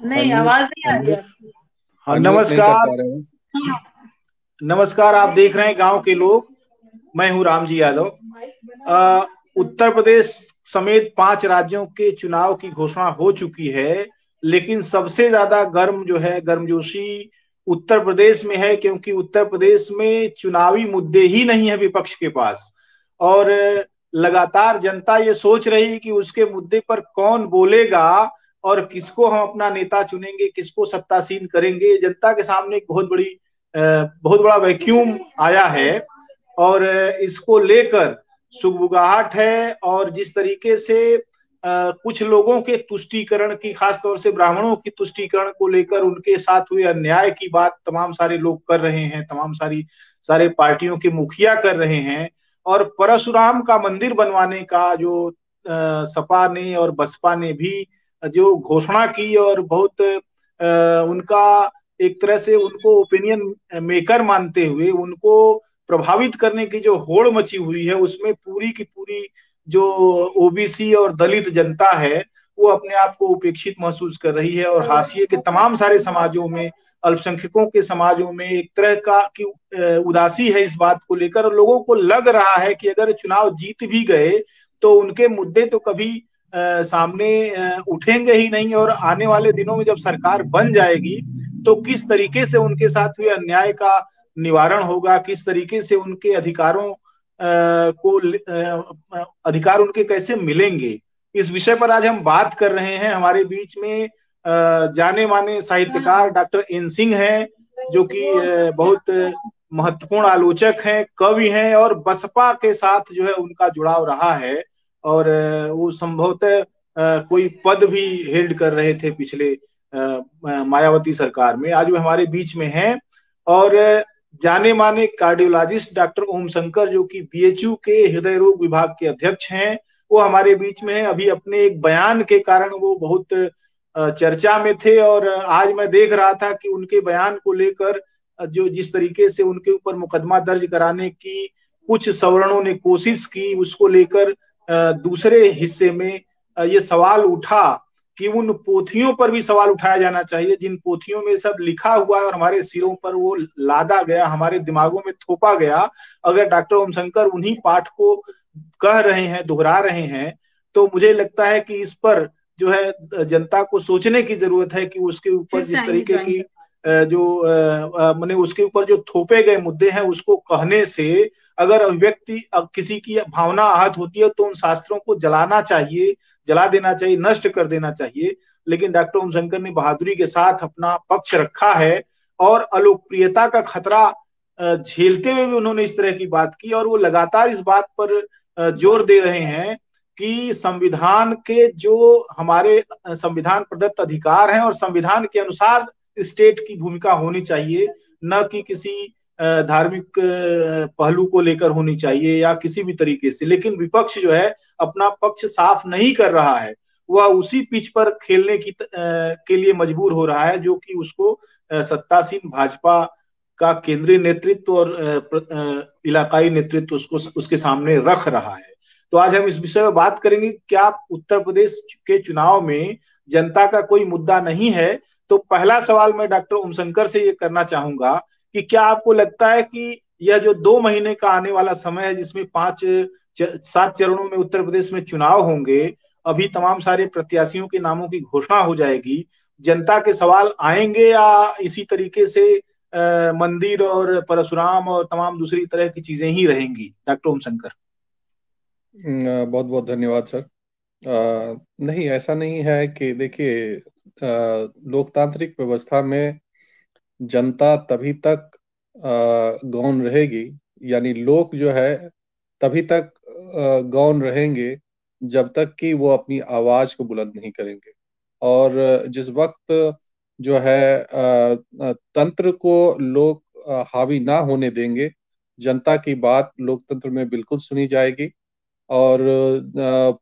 नहीं, अनम्यूट आवाज नहीं आ रही अनम्यूट आपकी। हाँ, अनम्यूट नहीं कर नमस्कार। पा रहे हैं। नमस्कार, आप देख रहे हैं गांव के लोग। मैं हूं रामजी यादव। अ, उत्तर प्रदेश समेत 5 राज्यों के चुनाव की घोषणा हो चुकी है, लेकिन सबसे ज्यादा गर्म जो है, गर्मजोशी उत्तर प्रदेश में है, क्योंकि उत्तर प्रदेश में चुनावी मुद्दे ही नहीं है विपक्ष के पास। और लगातार जनता ये सोच रही है कि उसके मुद्दे पर कौन बोलेगा और किसको हम अपना नेता चुनेंगे, किसको सत्तासीन करेंगे। जनता के सामने एक बहुत बड़ा वैक्यूम आया है। और इसको लेकर सुगबुगाहट है। और जिस तरीके से कुछ लोगों के तुष्टीकरण की, खासतौर से ब्राह्मणों की तुष्टीकरण को लेकर उनके साथ हुए अन्याय की बात तमाम सारे लोग कर रहे हैं, तमाम सारे पार्टियों के मुखिया कर रहे हैं। और परशुराम का मंदिर बनवाने का जो सपा ने और बसपा ने भी जो घोषणा की, और बहुत उनका एक तरह से उनको ओपिनियन मेकर मानते हुए उनको प्रभावित करने की जो होड़ मची हुई है, उसमें पूरी की पूरी जो ओबीसी और दलित जनता है वो अपने आप को उपेक्षित महसूस कर रही है। और हाशिए के तमाम सारे समाजों में, अल्पसंख्यकों के समाजों में एक तरह का की उदासी है इस बात को लेकर। लोगों को लग रहा है कि अगर चुनाव जीत भी गए तो उनके मुद्दे तो कभी सामने उठेंगे ही नहीं। और आने वाले दिनों में जब सरकार बन जाएगी तो किस तरीके से उनके साथ हुए अन्याय का निवारण होगा, किस तरीके से उनके अधिकारों को अधिकार उनके कैसे मिलेंगे, इस विषय पर आज हम बात कर रहे हैं। हमारे बीच में जाने माने साहित्यकार डॉक्टर एन सिंह हैं, जो कि बहुत महत्वपूर्ण आलोचक हैं, कवि हैं, और बसपा के साथ जो है उनका जुड़ाव रहा है। और वो संभवतः कोई पद भी हेल्ड कर रहे थे पिछले मायावती सरकार में। आज वो हमारे बीच में हैं। और जाने माने कार्डियोलॉजिस्ट डॉक्टर ओम शंकर, जो कि बीएचयू के हृदय रोग विभाग के अध्यक्ष हैं, वो हमारे बीच में है। अभी अपने एक बयान के कारण वो बहुत चर्चा में थे। और आज मैं देख रहा था कि उनके बयान को लेकर जो जिस तरीके से उनके ऊपर मुकदमा दर्ज कराने की कुछ सवर्णों ने कोशिश की, उसको लेकर दूसरे हिस्से में ये सवाल उठा कि उन पोथियों पर भी सवाल उठाया जाना चाहिए जिन पोथियों में सब लिखा हुआ है और हमारे सिरों पर वो लादा गया, हमारे दिमागों में थोपा गया। अगर डॉक्टर ओम शंकर उन्हीं पाठ को कह रहे हैं, दोहरा रहे हैं, तो मुझे लगता है कि इस पर जो है जनता को सोचने की जरूरत है कि उसके ऊपर जिस तरीके की जो मैंने उसके ऊपर जो थोपे गए मुद्दे हैं उसको कहने से अगर व्यक्ति किसी की भावना आहत होती है तो उन शास्त्रों को जलाना चाहिए, जला देना चाहिए, नष्ट कर देना चाहिए। लेकिन डॉक्टर ओम शंकर ने बहादुरी के साथ अपना पक्ष रखा है। और अलोकप्रियता का खतरा झेलते हुए भी उन्होंने इस तरह की बात की। और वो लगातार इस बात पर जोर दे रहे हैं कि संविधान के जो हमारे संविधान प्रदत्त अधिकार हैं और संविधान के अनुसार स्टेट की भूमिका होनी चाहिए, न कि किसी धार्मिक पहलू को लेकर होनी चाहिए या किसी भी तरीके से। लेकिन विपक्ष जो है अपना पक्ष साफ नहीं कर रहा है, वह उसी पिच पर खेलने के लिए मजबूर हो रहा है, जो कि उसको सत्तासीन भाजपा का केंद्रीय नेतृत्व और इलाकाई नेतृत्व उसको उसके सामने रख रहा है। तो आज हम इस विषय में बात करेंगे। क्या उत्तर प्रदेश के चुनाव में जनता का कोई मुद्दा नहीं है? तो पहला सवाल मैं डॉक्टर ओम शंकर से ये करना चाहूंगा कि क्या आपको लगता है कि यह जो 2 महीने का आने वाला समय है, जिसमें 7 चरणों में उत्तर प्रदेश में चुनाव होंगे, अभी तमाम सारे प्रत्याशियों के नामों की घोषणा हो जाएगी, जनता के सवाल आएंगे या इसी तरीके से मंदिर और परशुराम और तमाम दूसरी तरह की चीजें ही रहेंगी? डॉक्टर ओम शंकर। बहुत बहुत धन्यवाद सर। नहीं, ऐसा नहीं है कि देखिए, लोकतांत्रिक व्यवस्था में जनता तभी तक गौन रहेगी, यानी लोग जो है तभी तक गौन रहेंगे जब तक कि वो अपनी आवाज को बुलंद नहीं करेंगे। और जिस वक्त जो है तंत्र को लोग हावी ना होने देंगे, जनता की बात लोकतंत्र में बिल्कुल सुनी जाएगी। और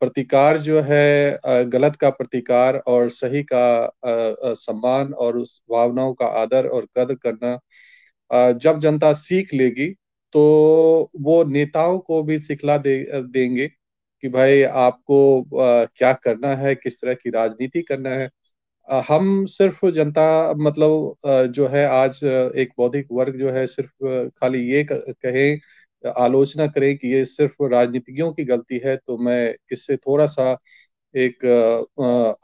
प्रतिकार जो है, गलत का प्रतिकार और सही का सम्मान और उस भावनाओं का आदर और कद्र करना जब जनता सीख लेगी, तो वो नेताओं को भी देंगे कि भाई आपको क्या करना है, किस तरह की राजनीति करना है। हम सिर्फ जनता, मतलब जो है आज एक बौद्धिक वर्ग जो है सिर्फ खाली ये कहे, आलोचना करे कि ये सिर्फ राजनीतिज्ञों की गलती है, तो मैं इससे थोड़ा सा एक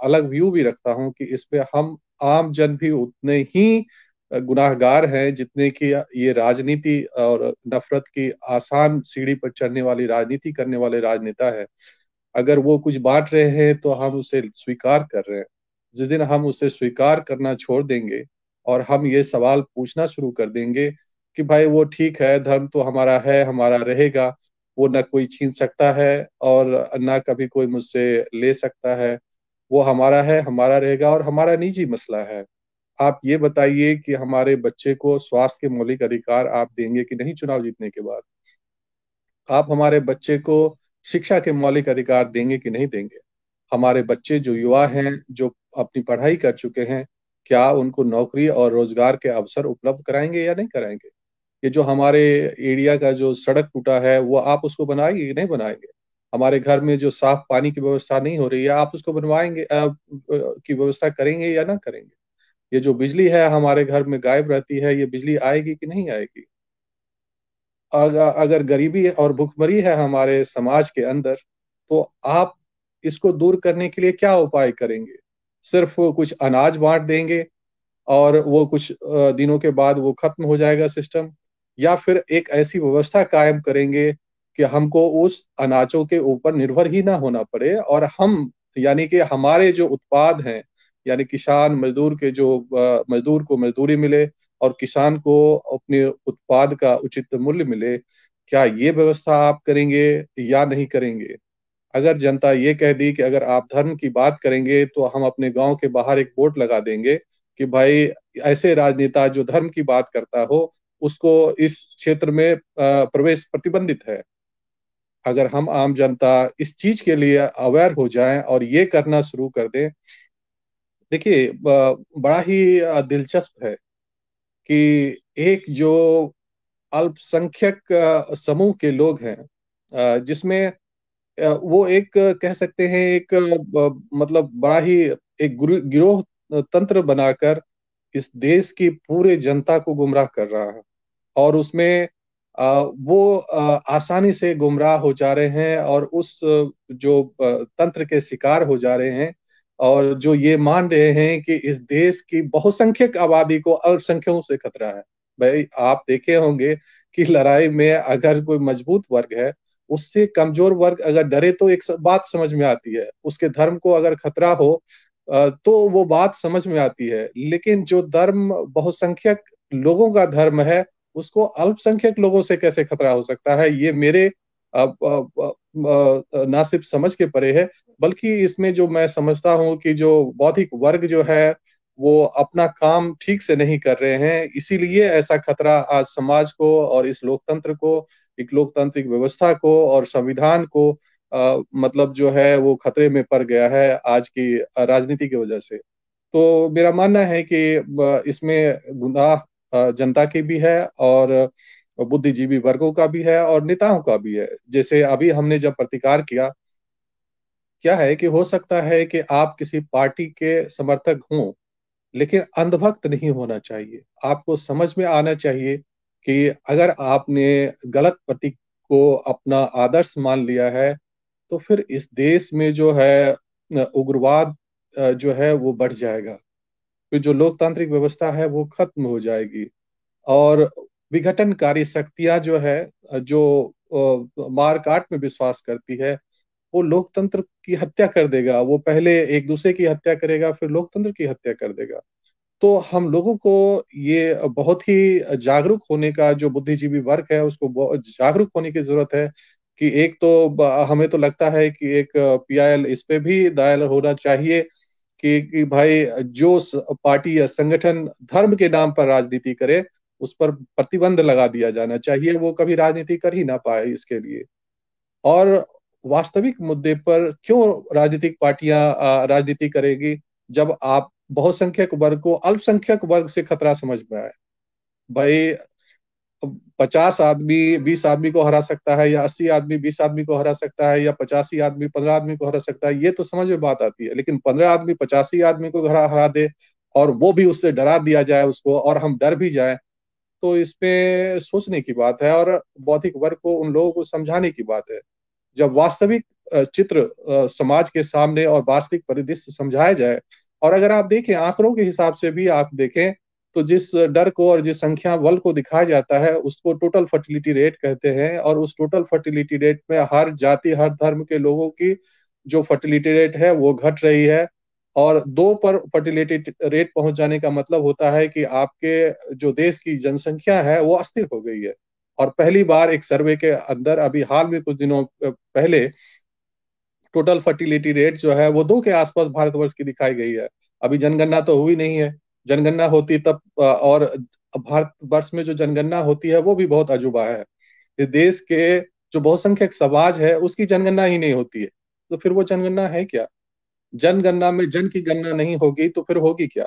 अलग व्यू भी रखता हूं कि इसमें हम आम जन भी उतने ही गुनाहगार हैं जितने कि ये राजनीति और नफरत की आसान सीढ़ी पर चढ़ने वाली राजनीति करने वाले राजनेता है। अगर वो कुछ बांट रहे हैं तो हम उसे स्वीकार कर रहे हैं। जिस दिन हम उसे स्वीकार करना छोड़ देंगे और हम ये सवाल पूछना शुरू कर देंगे कि भाई वो ठीक है, धर्म तो हमारा है, हमारा रहेगा, वो ना कोई छीन सकता है और ना कभी कोई मुझसे ले सकता है, वो हमारा है, हमारा रहेगा और हमारा निजी मसला है। आप ये बताइए कि हमारे बच्चे को स्वास्थ्य के मौलिक अधिकार आप देंगे कि नहीं चुनाव जीतने के बाद? आप हमारे बच्चे को शिक्षा के मौलिक अधिकार देंगे कि नहीं देंगे? हमारे बच्चे जो युवा हैं, जो अपनी पढ़ाई कर चुके हैं, क्या उनको नौकरी और रोजगार के अवसर उपलब्ध कराएंगे या नहीं कराएंगे? ये जो हमारे एरिया का जो सड़क टूटा है, वो आप उसको बनाएंगे कि नहीं बनाएंगे? हमारे घर में जो साफ पानी की व्यवस्था नहीं हो रही है, आप उसको बनवाएंगे, की व्यवस्था करेंगे या ना करेंगे? ये जो बिजली है हमारे घर में गायब रहती है, ये बिजली आएगी कि नहीं आएगी? अगर गरीबी और भुखमरी है हमारे समाज के अंदर, तो आप इसको दूर करने के लिए क्या उपाय करेंगे? सिर्फ कुछ अनाज बांट देंगे और वो कुछ दिनों के बाद वो खत्म हो जाएगा सिस्टम, या फिर एक ऐसी व्यवस्था कायम करेंगे कि हमको उस अनाजों के ऊपर निर्भर ही ना होना पड़े और हम, यानी कि हमारे जो उत्पाद हैं, यानी किसान मजदूर के जो मजदूर को मजदूरी मिले और किसान को अपने उत्पाद का उचित मूल्य मिले। क्या ये व्यवस्था आप करेंगे या नहीं करेंगे? अगर जनता ये कह दी कि अगर आप धर्म की बात करेंगे तो हम अपने गांव के बाहर एक बोर्ड लगा देंगे कि भाई ऐसे राजनेता जो धर्म की बात करता हो, उसको इस क्षेत्र में प्रवेश प्रतिबंधित है। अगर हम आम जनता इस चीज के लिए अवेयर हो जाएं और ये करना शुरू कर दें, देखिए बड़ा ही दिलचस्प है कि एक जो अल्पसंख्यक समूह के लोग हैं, जिसमें वो एक कह सकते हैं एक मतलब बड़ा ही एक गिरोह तंत्र बनाकर इस देश की पूरे जनता को गुमराह कर रहा है। और उसमें वो आसानी से गुमराह हो जा रहे हैं और उस जो तंत्र के शिकार हो जा रहे हैं, और जो ये मान रहे हैं कि इस देश की बहुसंख्यक आबादी को अल्पसंख्यकों से खतरा है। भाई आप देखे होंगे कि लड़ाई में अगर कोई मजबूत वर्ग है, उससे कमजोर वर्ग अगर डरे तो एक बात समझ में आती है, उसके धर्म को अगर खतरा हो तो वो बात समझ में आती है। लेकिन जो धर्म बहुसंख्यक लोगों का धर्म है, उसको अल्पसंख्यक लोगों से कैसे खतरा हो सकता है? ये मेरे ना सिर्फ समझ के परे है, बल्कि इसमें जो मैं समझता हूँ कि जो बौद्धिक वर्ग जो है वो अपना काम ठीक से नहीं कर रहे हैं, इसीलिए ऐसा खतरा आज समाज को और इस लोकतंत्र को, एक लोकतांत्रिक व्यवस्था को और संविधान को मतलब जो है वो खतरे में पड़ गया है आज की राजनीति की वजह से। तो मेरा मानना है कि इसमें गुनाह जनता की भी है और बुद्धिजीवी वर्गों का भी है और नेताओं का भी है। जैसे अभी हमने जब प्रतिकार किया, क्या है कि हो सकता है कि आप किसी पार्टी के समर्थक हों, लेकिन अंधभक्त नहीं होना चाहिए। आपको समझ में आना चाहिए कि अगर आपने गलत प्रतीक को अपना आदर्श मान लिया है, तो फिर इस देश में जो है उग्रवाद जो है वो बढ़ जाएगा, फिर जो लोकतांत्रिक व्यवस्था है वो खत्म हो जाएगी और विघटनकारी शक्तियां जो है, जो मारकाट में विश्वास करती है, वो लोकतंत्र की हत्या कर देगा। वो पहले एक दूसरे की हत्या करेगा, फिर लोकतंत्र की हत्या कर देगा। तो हम लोगों को ये बहुत ही जागरूक होने का, जो बुद्धिजीवी वर्ग है उसको बहुत जागरूक होने की जरूरत है कि एक तो हमें तो लगता है कि एक पीआईएल इस पे भी दायर होना चाहिए कि भाई जो पार्टी या संगठन धर्म के नाम पर राजनीति करे, उस पर प्रतिबंध लगा दिया जाना चाहिए, वो कभी राजनीति कर ही ना पाए इसके लिए। और वास्तविक मुद्दे पर क्यों राजनीतिक पार्टियां राजनीति करेगी? जब आप बहुसंख्यक वर्ग को अल्पसंख्यक वर्ग से खतरा समझ में आए। भाई 50 आदमी 20 आदमी को हरा सकता है, या 80 आदमी 20 आदमी को हरा सकता है, या 85 आदमी 15 आदमी को हरा सकता है, ये तो समझ में बात आती है। लेकिन 15 आदमी 85 आदमी को हरा हरा दे, और वो भी उससे डरा दिया जाए उसको, और हम डर भी जाए, तो इसमें सोचने की बात है, और बौद्धिक वर्ग को, उन लोगों को समझाने की बात है। जब वास्तविक चित्र समाज के सामने और वास्तविक परिदृश्य समझाया जाए, और अगर आप देखें आंकड़ों के हिसाब से भी आप देखें, तो जिस डर को और जिस संख्या बल को दिखाया जाता है उसको टोटल फर्टिलिटी रेट कहते हैं, और उस टोटल फर्टिलिटी रेट में हर जाति हर धर्म के लोगों की जो फर्टिलिटी रेट है वो घट रही है। और 2 पर फर्टिलिटी रेट पहुंच जाने का मतलब होता है कि आपके जो देश की जनसंख्या है वो अस्थिर हो गई है। और पहली बार एक सर्वे के अंदर अभी हाल में कुछ दिनों पहले टोटल फर्टिलिटी रेट जो है वो 2 के आसपास भारतवर्ष की दिखाई गई है। अभी जनगणना तो हुई नहीं है, जनगणना होती तब और भारतवर्ष में जो जनगणना होती है वो भी बहुत अजूबा है। इस देश के जो बहुसंख्यक समाज है उसकी जनगणना ही नहीं होती है, तो फिर वो जनगणना है क्या? जनगणना में जन की गणना नहीं होगी तो फिर होगी क्या?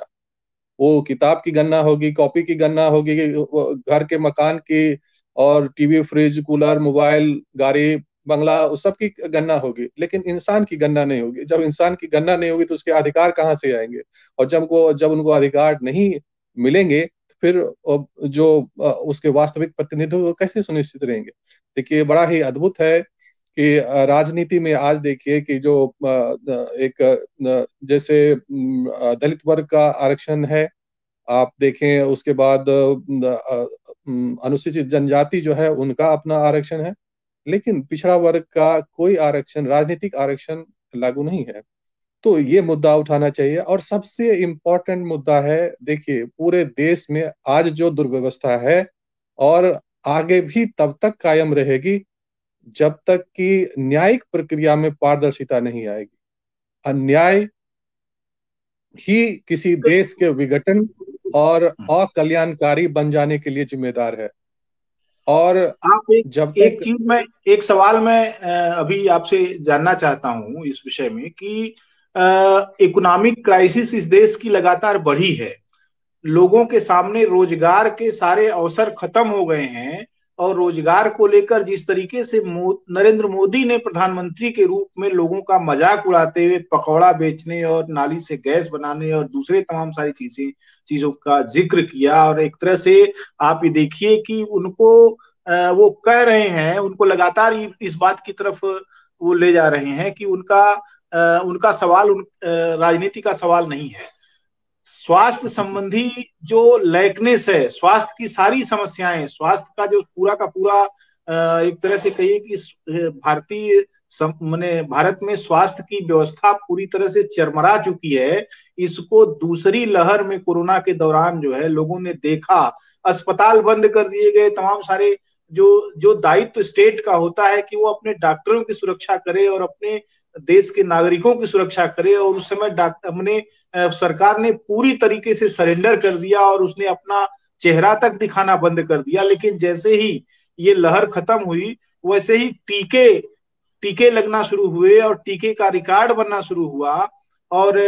वो किताब की गणना होगी, कॉपी की गणना होगी, घर के मकान की, और टीवी फ्रिज कूलर मोबाइल गाड़ी बंगला उस सब की गणना होगी, लेकिन इंसान की गणना नहीं होगी। जब इंसान की गणना नहीं होगी तो उसके अधिकार कहाँ से आएंगे? और जब उनको अधिकार नहीं मिलेंगे तो फिर जो उसके वास्तविक प्रतिनिधित्व वो कैसे सुनिश्चित रहेंगे? देखिए बड़ा ही अद्भुत है कि राजनीति में आज देखिए कि जो एक जैसे दलित वर्ग का आरक्षण है, आप देखें उसके बाद अनुसूचित जनजाति जो है उनका अपना आरक्षण है, लेकिन पिछड़ा वर्ग का कोई आरक्षण, राजनीतिक आरक्षण लागू नहीं है। तो ये मुद्दा उठाना चाहिए। और सबसे इम्पोर्टेंट मुद्दा है, देखिए पूरे देश में आज जो दुर्व्यवस्था है, और आगे भी तब तक कायम रहेगी जब तक कि न्यायिक प्रक्रिया में पारदर्शिता नहीं आएगी। अन्याय ही किसी देश के विघटन और अकल्याणकारी बन जाने के लिए जिम्मेदार है। और आप जब एक तक चीज मैं एक सवाल मैं अभी आपसे जानना चाहता हूं इस विषय में कि इकोनॉमिक क्राइसिस इस देश की लगातार बढ़ी है। लोगों के सामने रोजगार के सारे अवसर खत्म हो गए हैं और रोजगार को लेकर जिस तरीके से नरेंद्र मोदी ने प्रधानमंत्री के रूप में लोगों का मजाक उड़ाते हुए पकौड़ा बेचने और नाली से गैस बनाने और दूसरे तमाम सारी चीजों का जिक्र किया, और एक तरह से आप ये देखिए कि उनको वो कह रहे हैं, उनको लगातार इस बात की तरफ वो ले जा रहे हैं कि उनका सवाल राजनीति का सवाल नहीं है। स्वास्थ्य संबंधी जो लैकनेस है, स्वास्थ्य की सारी समस्याएं, स्वास्थ्य का जो पूरा का पूरा एक तरह से कहिए कि भारतीय मैंने भारत में स्वास्थ्य की व्यवस्था पूरी तरह से चरमरा चुकी है। इसको दूसरी लहर में कोरोना के दौरान जो है लोगों ने देखा, अस्पताल बंद कर दिए गए, तमाम सारे जो जो दायित्व स्टेट का होता है कि वो अपने डॉक्टरों की सुरक्षा करे और अपने देश के नागरिकों की सुरक्षा करे, और उस समय डॉक्टर हमने सरकार ने पूरी तरीके से सरेंडर कर दिया और उसने अपना चेहरा तक दिखाना बंद कर दिया। लेकिन जैसे ही ये लहर खत्म हुई वैसे ही टीके टीके लगना शुरू हुए और टीके का रिकॉर्ड बनना शुरू हुआ, और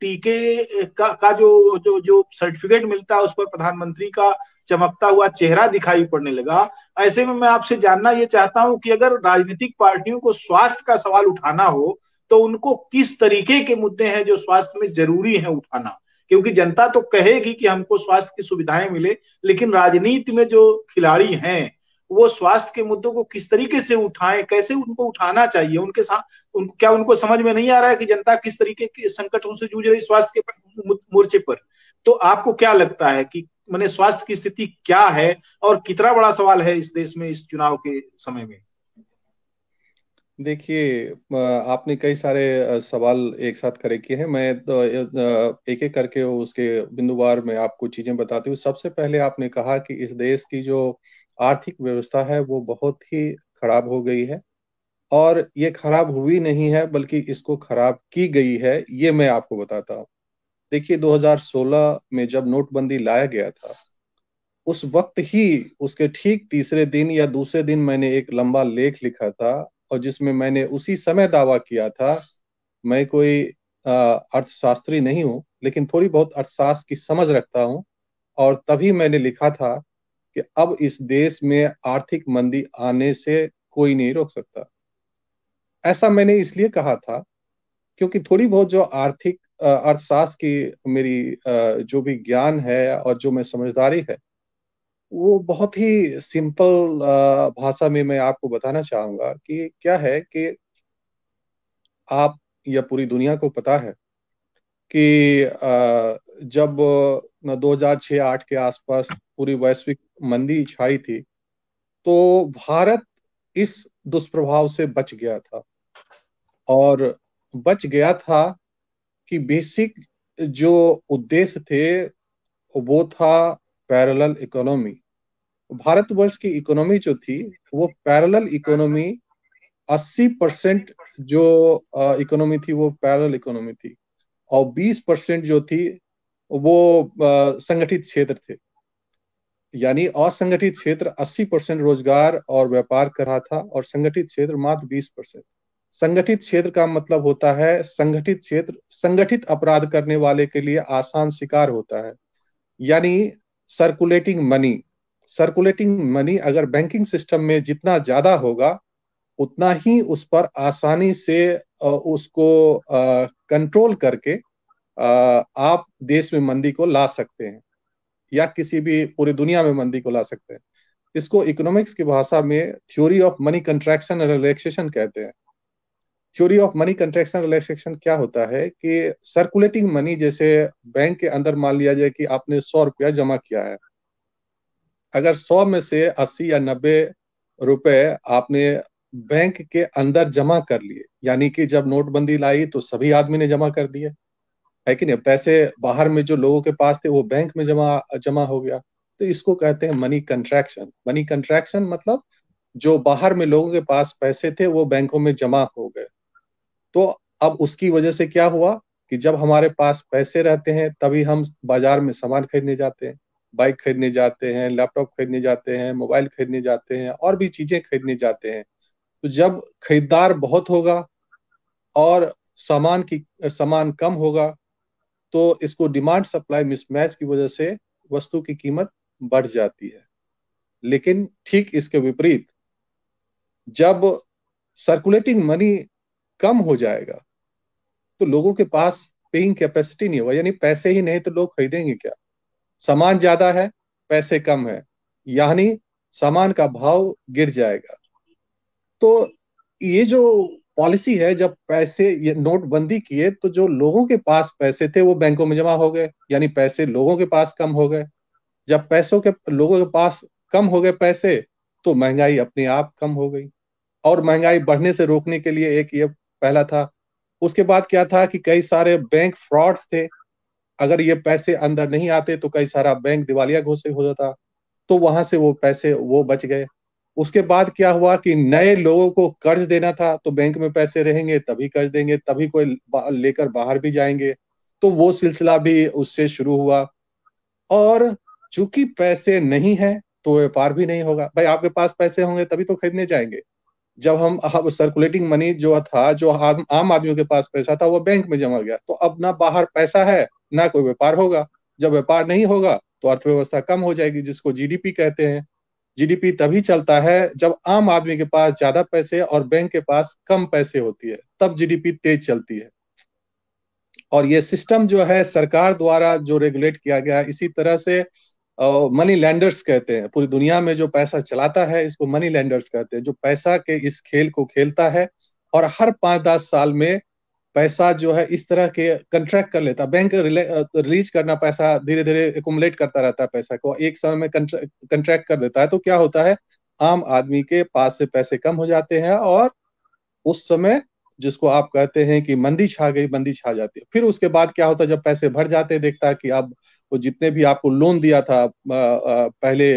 टीके का जो जो जो सर्टिफिकेट मिलता है उस पर प्रधानमंत्री का चमकता हुआ चेहरा दिखाई पड़ने लगा। ऐसे में मैं आपसे जानना ये चाहता हूं कि अगर राजनीतिक पार्टियों को स्वास्थ्य का सवाल उठाना हो तो उनको किस तरीके के मुद्दे हैं जो स्वास्थ्य में जरूरी है उठाना? क्योंकि जनता तो कहेगी कि हमको स्वास्थ्य की सुविधाएं मिले, लेकिन राजनीति में जो खिलाड़ी हैं वो स्वास्थ्य के मुद्दों को किस तरीके से उठाएं, कैसे उनको उठाना चाहिए, उनके साथ क्या उनको समझ में नहीं आ रहा है कि जनता किस तरीके के संकटों से जूझ रही स्वास्थ्य के मोर्चे पर? तो आपको क्या लगता है कि मैंने स्वास्थ्य की स्थिति क्या है और कितना बड़ा सवाल है इस देश में इस चुनाव के समय में? देखिए आपने कई सारे सवाल एक साथ खड़े किए हैं। मैं तो एक एक करके उसके बिंदुवार में आपको चीजें बताती हूँ। सबसे पहले आपने कहा कि इस देश की जो आर्थिक व्यवस्था है वो बहुत ही खराब हो गई है, और ये खराब हुई नहीं है बल्कि इसको खराब की गई है। ये मैं आपको बताता हूँ। देखिए 2016 में जब नोटबंदी लाया गया था, उस वक्त ही उसके ठीक तीसरे दिन या दूसरे दिन मैंने एक लंबा लेख लिखा था, और जिसमें मैंने उसी समय दावा किया था। मैं कोई अर्थशास्त्री नहीं हूँ, लेकिन थोड़ी बहुत अर्थशास्त्र की समझ रखता हूँ। और तभी मैंने लिखा था कि अब इस देश में आर्थिक मंदी आने से कोई नहीं रोक सकता। ऐसा मैंने इसलिए कहा था क्योंकि थोड़ी बहुत जो आर्थिक अर्थशास्त्र की मेरी जो भी ज्ञान है और जो मैं समझदारी है, वो बहुत ही सिंपल भाषा में मैं आपको बताना चाहूंगा कि क्या है कि आप या पूरी दुनिया को पता है कि जब 2006-08 के आसपास पूरी वैश्विक मंदी छाई थी, तो भारत इस दुष्प्रभाव से बच गया था। और बच गया था कि बेसिक जो उद्देश्य थे वो था पैरेलल इकोनॉमी। भारतवर्ष की इकोनॉमी जो थी वो पैरेलल इकोनॉमी, 80% जो इकोनॉमी थी वो पैरेलल इकोनॉमी थी, और 20% जो थी वो संगठित क्षेत्र थे। यानी असंगठित क्षेत्र 80% रोजगार और व्यापार कर रहा था और संगठित क्षेत्र मात्र 20%। संगठित क्षेत्र का मतलब होता है, संगठित क्षेत्र संगठित अपराध करने वाले के लिए आसान शिकार होता है। यानी सर्कुलेटिंग मनी, सर्कुलेटिंग मनी अगर बैंकिंग सिस्टम में जितना ज्यादा होगा, उतना ही उस पर आसानी से उसको कंट्रोल करके आप देश में मंदी को ला सकते हैं, या किसी भी पूरी दुनिया में मंदी को ला सकते हैं। इसको इकोनॉमिक्स की भाषा में थ्योरी ऑफ मनी कंट्रैक्शन और रिलैक्सेशन कहते हैं। Theory of money contraction relaxation क्या होता है कि सर्कुलेटिंग मनी, जैसे बैंक के अंदर मान लिया जाए कि आपने 100 रुपया जमा किया है। अगर 100 में से 80 या 90 रुपए आपने बैंक के अंदर जमा कर लिए, यानी कि जब नोटबंदी लाई तो सभी आदमी ने जमा कर दिए, है कि नहीं? पैसे बाहर में जो लोगों के पास थे वो बैंक में जमा जमा हो गया। तो इसको कहते हैं मनी कंट्रैक्शन। मनी कंट्रैक्शन मतलब जो बाहर में लोगों के पास पैसे थे वो बैंकों में जमा हो गए। तो अब उसकी वजह से क्या हुआ कि जब हमारे पास पैसे रहते हैं तभी हम बाजार में सामान खरीदने जाते हैं, बाइक खरीदने जाते हैं, लैपटॉप खरीदने जाते हैं, मोबाइल खरीदने जाते हैं, और भी चीजें खरीदने जाते हैं। तो जब खरीदार बहुत होगा और सामान कम होगा, तो इसको डिमांड सप्लाई मिसमैच की वजह से वस्तु की कीमत बढ़ जाती है। लेकिन ठीक इसके विपरीत, जब सर्कुलेटिंग मनी कम हो जाएगा तो लोगों के पास पेइंग कैपेसिटी नहीं होगा, यानी पैसे ही नहीं तो लोग खरीदेंगे क्या? सामान ज्यादा है, पैसे कम है, यानी सामान का भाव गिर जाएगा। तो ये जो पॉलिसी है, जब पैसे ये नोटबंदी किए तो जो लोगों के पास पैसे थे वो बैंकों में जमा हो गए, यानी पैसे लोगों के पास कम हो गए। जब पैसों के लोगों के पास कम हो गए पैसे, तो महंगाई अपने आप कम हो गई। और महंगाई बढ़ने से रोकने के लिए एक ये पहला था। उसके बाद क्या था कि कई सारे बैंक फ्रॉड्स थे। अगर ये पैसे अंदर नहीं आते तो कई सारा बैंक दिवालिया घोषित हो जाता, तो वहां से वो पैसे वो बच गए। उसके बाद क्या हुआ कि नए लोगों को कर्ज देना था, तो बैंक में पैसे रहेंगे तभी कर्ज देंगे, तभी कोई लेकर बाहर भी जाएंगे। तो वो सिलसिला भी उससे शुरू हुआ। और चूंकि पैसे नहीं है तो व्यापार भी नहीं होगा। भाई आपके पास पैसे होंगे तभी तो खरीदने जाएंगे। जब हम सर्कुलेटिंग मनी जो था, जो आम आदमियों के पास पैसा था वो बैंक में जमा गया, तो अब ना बाहर पैसा है ना कोई व्यापार होगा। जब व्यापार नहीं होगा तो अर्थव्यवस्था कम हो जाएगी, जिसको जीडीपी कहते हैं। जीडीपी तभी चलता है जब आम आदमी के पास ज्यादा पैसे और बैंक के पास कम पैसे होती है, तब जीडीपी तेज चलती है। और ये सिस्टम जो है सरकार द्वारा जो रेगुलेट किया गया है, इसी तरह से मनी लैंडर्स कहते हैं। पूरी दुनिया में जो पैसा चलाता है इसको मनी लैंडर्स कहते हैं, जो पैसा के इस खेल को खेलता है। और हर 5-10 साल में पैसा जो है इस तरह के कंट्रैक्ट कर लेता है। बैंक रिलीज करना पैसा धीरे धीरे एकुमुलेट करता रहता है, पैसा को एक समय में कंट्रैक्ट कर देता है। तो क्या होता है, आम आदमी के पास से पैसे कम हो जाते हैं, और उस समय जिसको आप कहते हैं कि मंदी छा गई, मंदी छा जाती है। फिर उसके बाद क्या होता है, जब पैसे भर जाते हैं, देखता है कि अब वो जितने भी आपको लोन दिया था पहले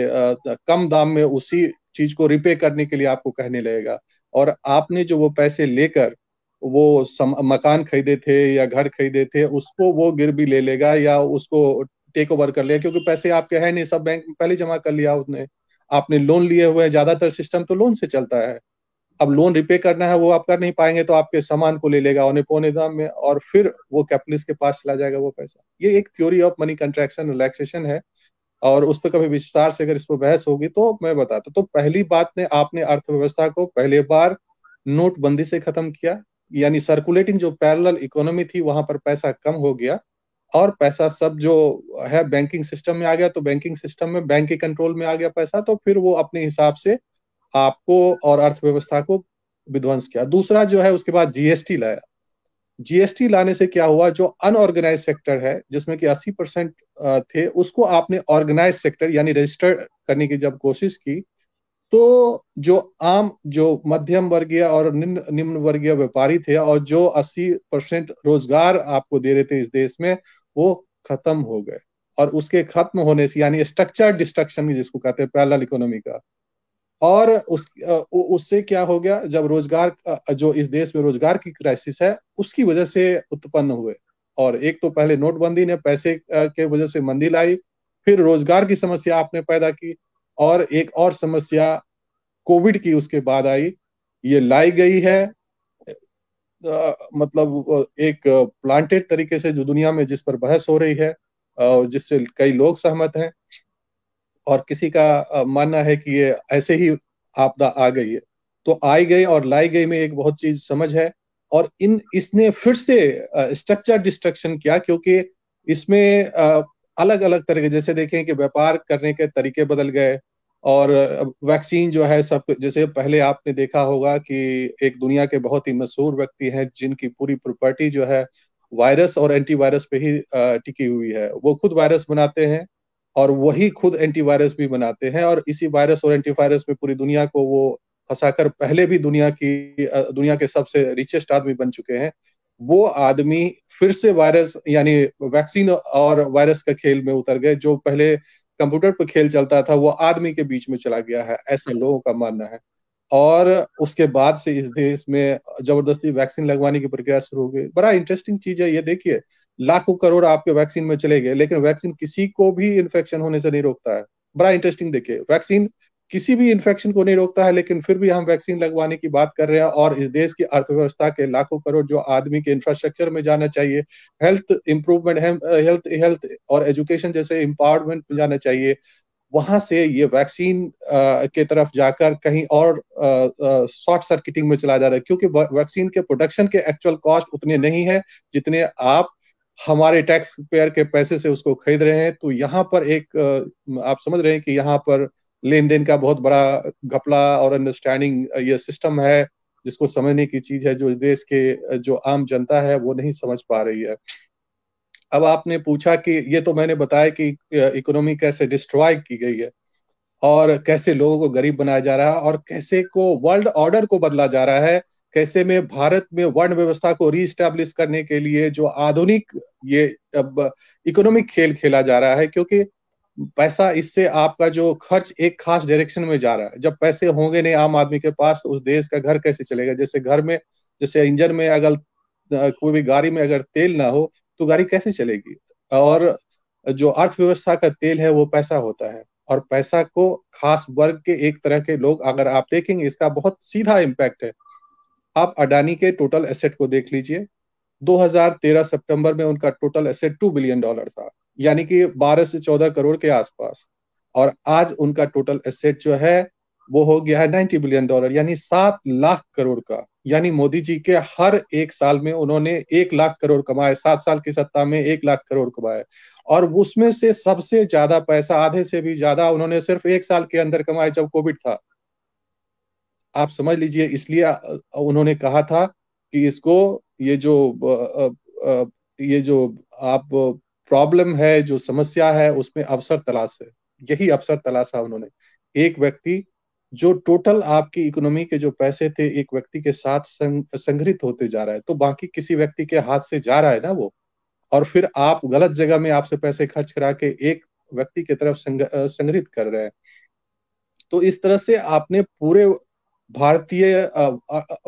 कम दाम में, उसी चीज को रिपे करने के लिए आपको कहने लगेगा। और आपने जो वो पैसे लेकर वो मकान खरीदे थे या घर खरीदे थे, उसको वो गिरवी ले लेगा या उसको टेक ओवर कर लेगा, क्योंकि पैसे आपके है नहीं, सब बैंक में पहले जमा कर लिया उसने। आपने लोन लिए हुए हैं, ज्यादातर सिस्टम तो लोन से चलता है। अब लोन रिपे करना है वो आप कर नहीं पाएंगे, तो आपके सामान को ले लेगा औने पौने दाम में, और फिर वो कैपिटलिस्ट के पास चला जाएगा वो पैसा। ये एक theory of money contraction relaxation है, और उस पर कभी विस्तार से अगर इस पर बहस होगी तो मैं बताता। तो पहली बात ने आपने अर्थव्यवस्था को पहले बार नोटबंदी से खत्म किया, यानी सर्कुलेटिंग जो पैरेलल इकोनॉमी थी वहां पर पैसा कम हो गया, और पैसा सब जो है बैंकिंग सिस्टम में आ गया। तो बैंकिंग सिस्टम में बैंक के कंट्रोल में आ गया पैसा, तो फिर वो अपने हिसाब से आपको और अर्थव्यवस्था को विध्वंस किया। दूसरा जो है, उसके बाद जीएसटी लाया। जीएसटी लाने से क्या हुआ, जो अनऑर्गेनाइज सेक्टर है जिसमें कि 80% थे, उसको आपने ऑर्गेनाइज सेक्टर यानी रजिस्टर करने की जब कोशिश की, तो जो आम जो मध्यम वर्गीय और निम्न निम्न वर्गीय व्यापारी थे और जो 80% रोजगार आपको दे रहे थे इस देश में, वो खत्म हो गए। और उसके खत्म होने से, यानी स्ट्रक्चर डिस्ट्रक्शन जिसको कहते हैं पैरेलल इकोनॉमी का, और उससे क्या हो गया, जब रोजगार जो इस देश में रोजगार की क्राइसिस है उसकी वजह से उत्पन्न हुए। और एक तो पहले नोटबंदी ने पैसे के वजह से मंदी लाई, फिर रोजगार की समस्या आपने पैदा की, और एक और समस्या कोविड की उसके बाद आई। ये लाई गई है मतलब एक प्लांटेड तरीके से, जो दुनिया में जिस पर बहस हो रही है, जिससे कई लोग सहमत हैं, और किसी का मानना है कि ये ऐसे ही आपदा आ गई है। तो आई गई और लाई गई में एक बहुत चीज समझ है। और इन इसने फिर से स्ट्रक्चर डिस्ट्रक्शन किया, क्योंकि इसमें अलग अलग तरह के, जैसे देखें कि व्यापार करने के तरीके बदल गए। और वैक्सीन जो है सब, जैसे पहले आपने देखा होगा कि एक दुनिया के बहुत ही मशहूर व्यक्ति हैं जिनकी पूरी प्रॉपर्टी जो है वायरस और एंटीवायरस पे ही टिकी हुई है। वो खुद वायरस बनाते हैं और वही खुद एंटीवायरस भी बनाते हैं, और इसी वायरस और एंटीवायरस में पूरी दुनिया को वो फंसाकर पहले भी दुनिया के सबसे रिचेस्ट आदमी बन चुके हैं। वो आदमी फिर से वायरस यानी वैक्सीन और वायरस का खेल में उतर गए। जो पहले कंप्यूटर पर खेल चलता था वो आदमी के बीच में चला गया है, ऐसा लोगों का मानना है। और उसके बाद से इस देश में जबरदस्ती वैक्सीन लगवाने की प्रक्रिया शुरू हो गई। बड़ा इंटरेस्टिंग चीज है ये, देखिए लाखों करोड़ आपके वैक्सीन में चले गए, लेकिन वैक्सीन किसी को भी इन्फेक्शन होने से नहीं रोकता है। बड़ा इंटरेस्टिंग, देखिए वैक्सीन किसी भी इन्फेक्शन को नहीं रोकता है, लेकिन फिर भी हम वैक्सीन लगवाने की बात कर रहे हैं। और इस देश की अर्थव्यवस्था के लाखों करोड़ जो आदमी के इंफ्रास्ट्रक्चर में जाना चाहिए, हेल्थ इंप्रूवमेंट है, हेल्थ हेल्थ और एजुकेशन जैसे एम्पावरमेंट में जाना चाहिए, वहां से ये वैक्सीन के तरफ जाकर कहीं और शॉर्ट सर्किटिंग में चला जा रहा है। क्योंकि वैक्सीन के प्रोडक्शन के एक्चुअल कॉस्ट उतने नहीं है जितने आप हमारे टैक्स पेयर के पैसे से उसको खरीद रहे हैं। तो यहाँ पर एक आप समझ रहे हैं कि यहाँ पर लेन देन का बहुत बड़ा घपला और अंडरस्टैंडिंग ये सिस्टम है, जिसको समझने की चीज है, जो इस देश के जो आम जनता है वो नहीं समझ पा रही है। अब आपने पूछा कि ये तो मैंने बताया कि इकोनॉमी कैसे डिस्ट्रॉय की गई है, और कैसे लोगों को गरीब बनाया जा रहा है, और कैसे को वर्ल्ड ऑर्डर को बदला जा रहा है, कैसे में भारत में वर्ण व्यवस्था को रीस्टैब्लिश करने के लिए जो आधुनिक ये अब इकोनॉमिक खेल खेला जा रहा है। क्योंकि पैसा, इससे आपका जो खर्च एक खास डायरेक्शन में जा रहा है। जब पैसे होंगे नहीं आम आदमी के पास, तो उस देश का घर कैसे चलेगा। जैसे घर में, जैसे इंजन में अगर कोई भी गाड़ी में अगर तेल ना हो तो गाड़ी कैसे चलेगी। और जो अर्थव्यवस्था का तेल है वो पैसा होता है, और पैसा को खास वर्ग के एक तरह के लोग, अगर आप देखेंगे इसका बहुत सीधा इम्पैक्ट है। आप अडानी के टोटल एसेट को देख लीजिए। 2013 सितंबर में उनका टोटल एसेट $2 बिलियन था, यानी कि 12 से 14 करोड़ के आसपास। और आज उनका टोटल एसेट जो है वो हो गया है $90 बिलियन, यानी 7 लाख करोड़ का। यानी मोदी जी के हर एक साल में उन्होंने 1 लाख करोड़ कमाए, 7 साल की सत्ता में 1 लाख करोड़ कमाए। और उसमें से सबसे ज्यादा पैसा, आधे से भी ज्यादा, उन्होंने सिर्फ एक साल के अंदर कमाए जब कोविड था। आप समझ लीजिए, इसलिए उन्होंने कहा था कि इसको, ये जो ये जो आप प्रॉब्लम है, जो समस्या है, उसमें अवसर तलाश है। यही अवसर तलाशा उन्होंने। एक व्यक्ति, जो टोटल आपकी इकोनॉमी के जो पैसे थे एक व्यक्ति के साथ संग्रहित होते जा रहा है, तो बाकी किसी व्यक्ति के हाथ से जा रहा है ना वो। और फिर आप गलत जगह में आपसे पैसे खर्च करा के एक व्यक्ति की तरफ संग्रहित कर रहे हैं। तो इस तरह से आपने पूरे भारतीय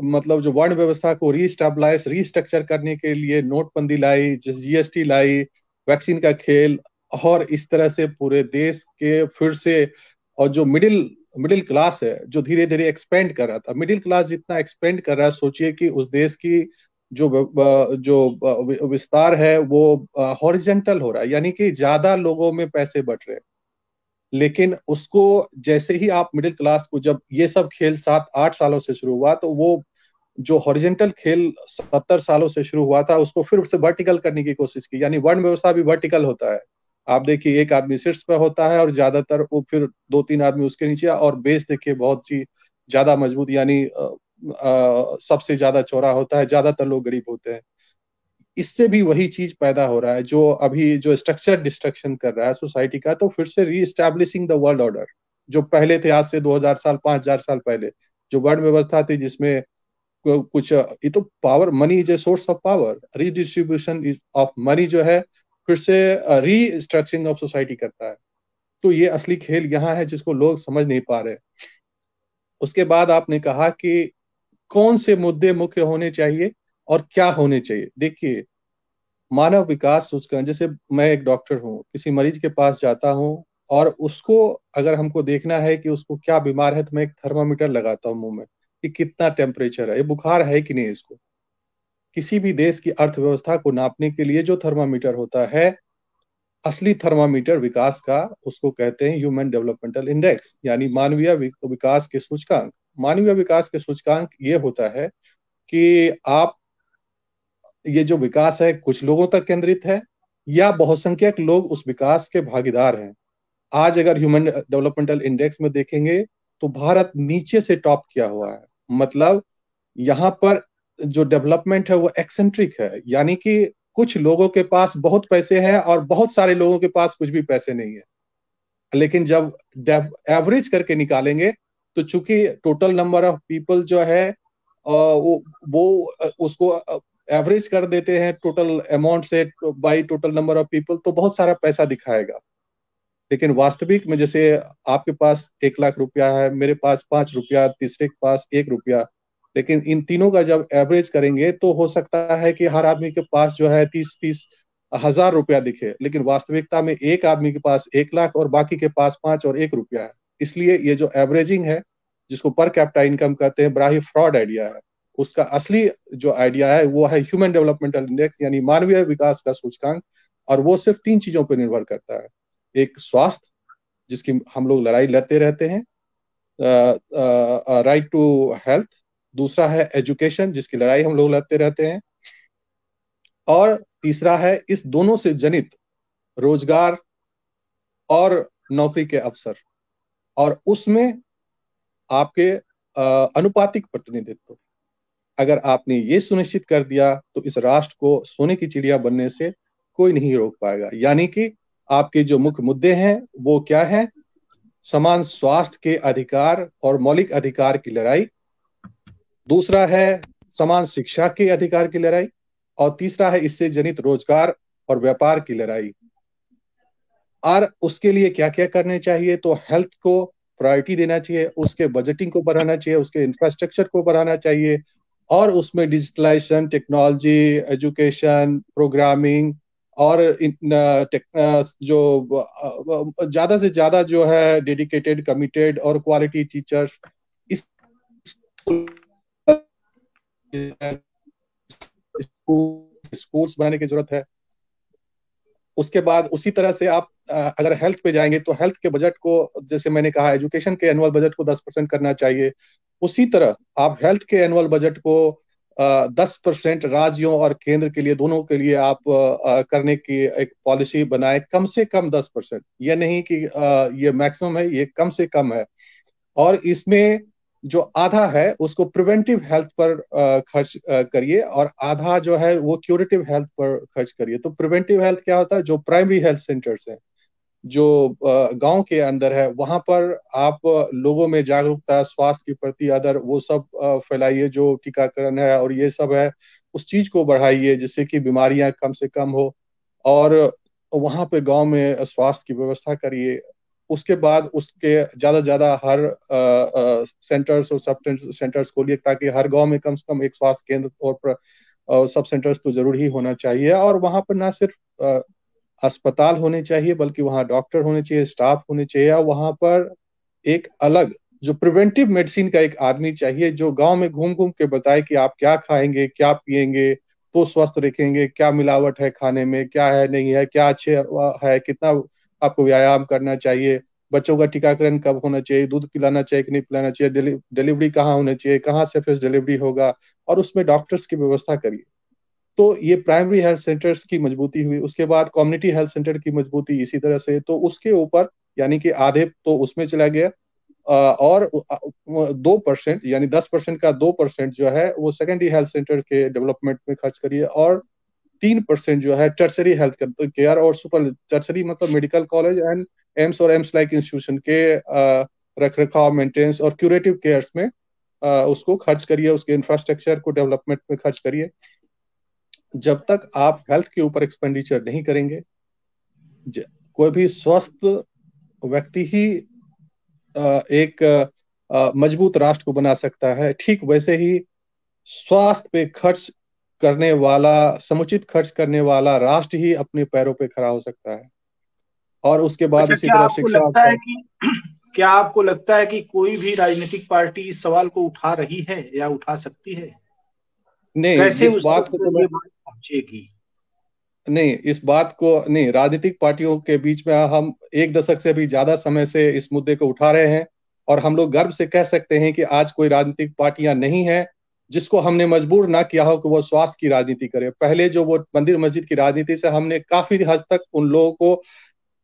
मतलब जो वर्ण व्यवस्था को रीस्टेबलाइज रीस्ट्रक्चर करने के लिए नोटबंदी लाई, जीएसटी लाई, वैक्सीन का खेल, और इस तरह से पूरे देश के फिर से। और जो मिडिल मिडिल क्लास है जो धीरे धीरे एक्सपेंड कर रहा था, मिडिल क्लास जितना एक्सपेंड कर रहा है, सोचिए कि उस देश की जो विस्तार है वो हॉरिजेंटल हो रहा है, यानी कि ज्यादा लोगों में पैसे बट रहे हैं। लेकिन उसको जैसे ही आप मिडिल क्लास को, जब ये सब खेल 7-8 सालों से शुरू हुआ, तो वो जो हॉरिजेंटल खेल 70 सालों से शुरू हुआ था उसको फिर से वर्टिकल करने की कोशिश की। यानी वर्ण व्यवस्था भी वर्टिकल होता है। आप देखिए, एक आदमी शीर्ष पे होता है और ज्यादातर वो फिर 2-3 आदमी उसके नीचे, और बेस देखिए बहुत सी ज्यादा मजबूत, यानी सबसे ज्यादा चौड़ा होता है, ज्यादातर लोग गरीब होते हैं। इससे भी वही चीज पैदा हो रहा है जो अभी जो स्ट्रक्चर डिस्ट्रक्शन कर रहा है सोसाइटी का। तो फिर से री स्टैब्लिशिंग द वर्ल्ड ऑर्डर जो पहले थे, आज से 2000 साल 5000 साल पहले जो वर्ण व्यवस्था थी, जिसमें कुछ ये तो power, money is a source of power, redistribution is of money जो है, फिर से री स्ट्रक्चरिंग ऑफ सोसाइटी करता है। तो ये असली खेल यहाँ है जिसको लोग समझ नहीं पा रहे। उसके बाद आपने कहा कि कौन से मुद्दे मुख्य होने चाहिए और क्या होने चाहिए। देखिए, मानव विकास सूचकांक, जैसे मैं एक डॉक्टर हूँ, किसी मरीज के पास जाता हूँ और उसको अगर हमको देखना है कि उसको क्या बीमार है, तो मैं एक थर्मामीटर लगाता हूँ मुंह में कि कितना टेम्परेचर है, ये बुखार है कि नहीं इसको। किसी भी देश की अर्थव्यवस्था को नापने के लिए जो थर्मामीटर होता है, असली थर्मामीटर विकास का, उसको कहते हैं ह्यूमन डेवलपमेंटल इंडेक्स, यानी मानवीय विकास के सूचकांक। मानवीय विकास के सूचकांक ये होता है कि आप, ये जो विकास है कुछ लोगों तक केंद्रित है या बहुसंख्यक लोग उस विकास के भागीदार हैं। आज अगर ह्यूमन डेवलपमेंटल इंडेक्स में देखेंगे तो भारत नीचे से टॉप किया हुआ है। मतलब यहाँ पर जो डेवलपमेंट है वो एक्सेंट्रिक है, यानी कि कुछ लोगों के पास बहुत पैसे हैं और बहुत सारे लोगों के पास कुछ भी पैसे नहीं है। लेकिन जब एवरेज करके निकालेंगे तो चूंकि टोटल नंबर ऑफ पीपल जो है वो उसको एवरेज कर देते हैं टोटल अमाउंट से by total number of people, तो बहुत सारा पैसा दिखाएगा। लेकिन वास्तविक में, जैसे आपके पास 1 लाख रुपया है, मेरे पास 5 रुपया, तीसरे के पास 1 रुपया, लेकिन इन तीनों का जब एवरेज करेंगे तो हो सकता है कि हर आदमी के पास जो है 30-30 हजार रुपया दिखे, लेकिन वास्तविकता में एक आदमी के पास 1 लाख और बाकी के पास 5 और 1 रुपया है। इसलिए ये जो एवरेजिंग है, जिसको पर कैपिटा इनकम कहते हैं, बड़ा ही फ्रॉड आइडिया है। उसका असली जो आइडिया है वो है ह्यूमन डेवलपमेंटल इंडेक्स, यानी मानवीय विकास का सूचकांक। और वो सिर्फ 3 चीजों पर निर्भर करता है। एक स्वास्थ्य, जिसकी हम लोग लड़ाई लड़ते रहते हैं, राइट टू हेल्थ। दूसरा है एजुकेशन, जिसकी लड़ाई हम लोग लड़ते रहते हैं। और तीसरा है इस दोनों से जनित रोजगार और नौकरी के अवसर, और उसमें आपके अनुपातिक प्रतिनिधित्व। अगर आपने ये सुनिश्चित कर दिया तो इस राष्ट्र को सोने की चिड़िया बनने से कोई नहीं रोक पाएगा। यानी कि आपके जो मुख्य मुद्दे हैं वो क्या है? समान स्वास्थ्य के अधिकार और मौलिक अधिकार की लड़ाई, दूसरा है समान शिक्षा के अधिकार की लड़ाई, और तीसरा है इससे जनित रोजगार और व्यापार की लड़ाई। और उसके लिए क्या क्या करने चाहिए? तो हेल्थ को प्रायोरिटी देना चाहिए, उसके बजटिंग को बढ़ाना चाहिए, उसके इंफ्रास्ट्रक्चर को बढ़ाना चाहिए, और उसमें डिजिटलाइजेशन, टेक्नोलॉजी, एजुकेशन, प्रोग्रामिंग, और जो ज्यादा से ज्यादा जो है डेडिकेटेड, कमिटेड और क्वालिटी टीचर्स इस स्कूल्स बनाने की जरूरत है। उसके बाद उसी तरह से आप अगर हेल्थ पे जाएंगे तो हेल्थ के बजट को, जैसे मैंने कहा, एजुकेशन के एनुअल बजट को 10% करना चाहिए। उसी तरह आप हेल्थ के एनुअल बजट को 10% राज्यों और केंद्र के लिए, दोनों के लिए आप करने की एक पॉलिसी बनाए, कम से कम 10%। यह नहीं कि ये मैक्सिमम है, ये कम से कम है। और इसमें जो आधा है उसको प्रिवेंटिव हेल्थ पर खर्च करिए, और आधा जो है वो क्यूरेटिव हेल्थ पर खर्च करिए। तो प्रिवेंटिव हेल्थ क्या होता है? जो प्राइमरी हेल्थ सेंटर्स हैं, जो गांव के अंदर है, वहां पर आप लोगों में जागरूकता, स्वास्थ्य के प्रति आदर, वो सब फैलाइए। जो टीकाकरण है और ये सब है, उस चीज को बढ़ाइए जिससे कि बीमारियां कम से कम हो। और वहां पे गांव में स्वास्थ्य की व्यवस्था करिए। उसके बाद उसके ज्यादा से ज्यादा हर सेंटर्स और सब सेंटर्स खोलिए, ताकि हर गांव में कम से कम एक स्वास्थ्य केंद्र और सब सेंटर्स तो जरूर ही होना चाहिए। और वहां पर ना सिर्फ अस्पताल होने चाहिए, बल्कि वहाँ डॉक्टर होने चाहिए, स्टाफ होने चाहिए, और वहां पर एक अलग जो प्रिवेंटिव मेडिसिन का एक आदमी चाहिए, जो गांव में घूम घूम के बताए कि आप क्या खाएंगे, क्या पिएंगे तो स्वस्थ रखेंगे, क्या मिलावट है खाने में, क्या है नहीं है, क्या अच्छे है, कितना आपको व्यायाम करना चाहिए। बच्चों का टीकाकरण कब होना चाहिए, दूध पिलाना चाहिए कि नहीं पिलाना चाहिए, डिलीवरी कहाँ होनी चाहिए, कहाँ से फिर डिलीवरी होगा, और उसमें डॉक्टर्स की व्यवस्था करिए। तो ये प्राइमरी हेल्थ सेंटर्स की मजबूती हुई। उसके बाद कम्युनिटी हेल्थ सेंटर की मजबूती इसी तरह से, तो उसके ऊपर यानी कि आधे तो उसमें चला गया, और 2% यानी 10% का 2% जो है वो सेकेंडरी हेल्थ सेंटर के डेवलपमेंट में खर्च करिए, और 3% जो है टर्सरी हेल्थ केयर और सुपर टर्सरी मतलब मेडिकल कॉलेज एंड एम्स और एम्स लाइक इंस्टीट्यूशन के रख रखाव, मेंटेनेंस और क्यूरेटिव केयर्स में उसको खर्च करिए, उसके इंफ्रास्ट्रक्चर को डेवलपमेंट में खर्च करिए। जब तक आप हेल्थ के ऊपर एक्सपेंडिचर नहीं करेंगे, कोई भी स्वस्थ व्यक्ति ही एक मजबूत राष्ट्र को बना सकता है। ठीक वैसे ही स्वास्थ्य पे खर्च करने वाला, समुचित खर्च करने वाला राष्ट्र ही अपने पैरों पे खड़ा हो सकता है। और उसके बाद अच्छा, उसी तरह शिक्षा का। क्या आपको लगता है कि कोई भी राजनीतिक पार्टी इस सवाल को उठा रही है या उठा सकती है? नहीं, कैसे इस उस तक बात को तो मैं, ये बात पहुंचेगी? नहीं इस बात को नहीं, राजनीतिक पार्टियों के बीच में हम एक दशक से भी ज्यादा समय से इस मुद्दे को उठा रहे हैं, और हम लोग गर्व से कह सकते हैं कि आज कोई राजनीतिक पार्टियां नहीं है जिसको हमने मजबूर ना किया हो कि वो स्वास्थ्य की राजनीति करे। पहले जो वो मंदिर मस्जिद की राजनीति से हमने काफी हद तक उन लोगों को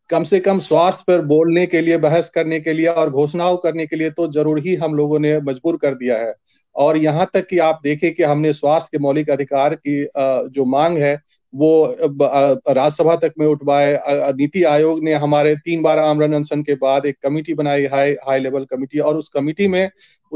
कम से कम स्वास्थ्य पर बोलने के लिए, बहस करने के लिए और घोषणाओं करने के लिए तो जरूर ही हम लोगों ने मजबूर कर दिया है। और यहाँ तक कि आप देखें कि हमने स्वास्थ्य के मौलिक अधिकार की जो मांग है वो राज्यसभा तक में उठवाए। नीति आयोग ने हमारे 3 बार आमरण अनशन के बाद एक कमेटी बनाई, हाई हाई लेवल कमेटी, और उस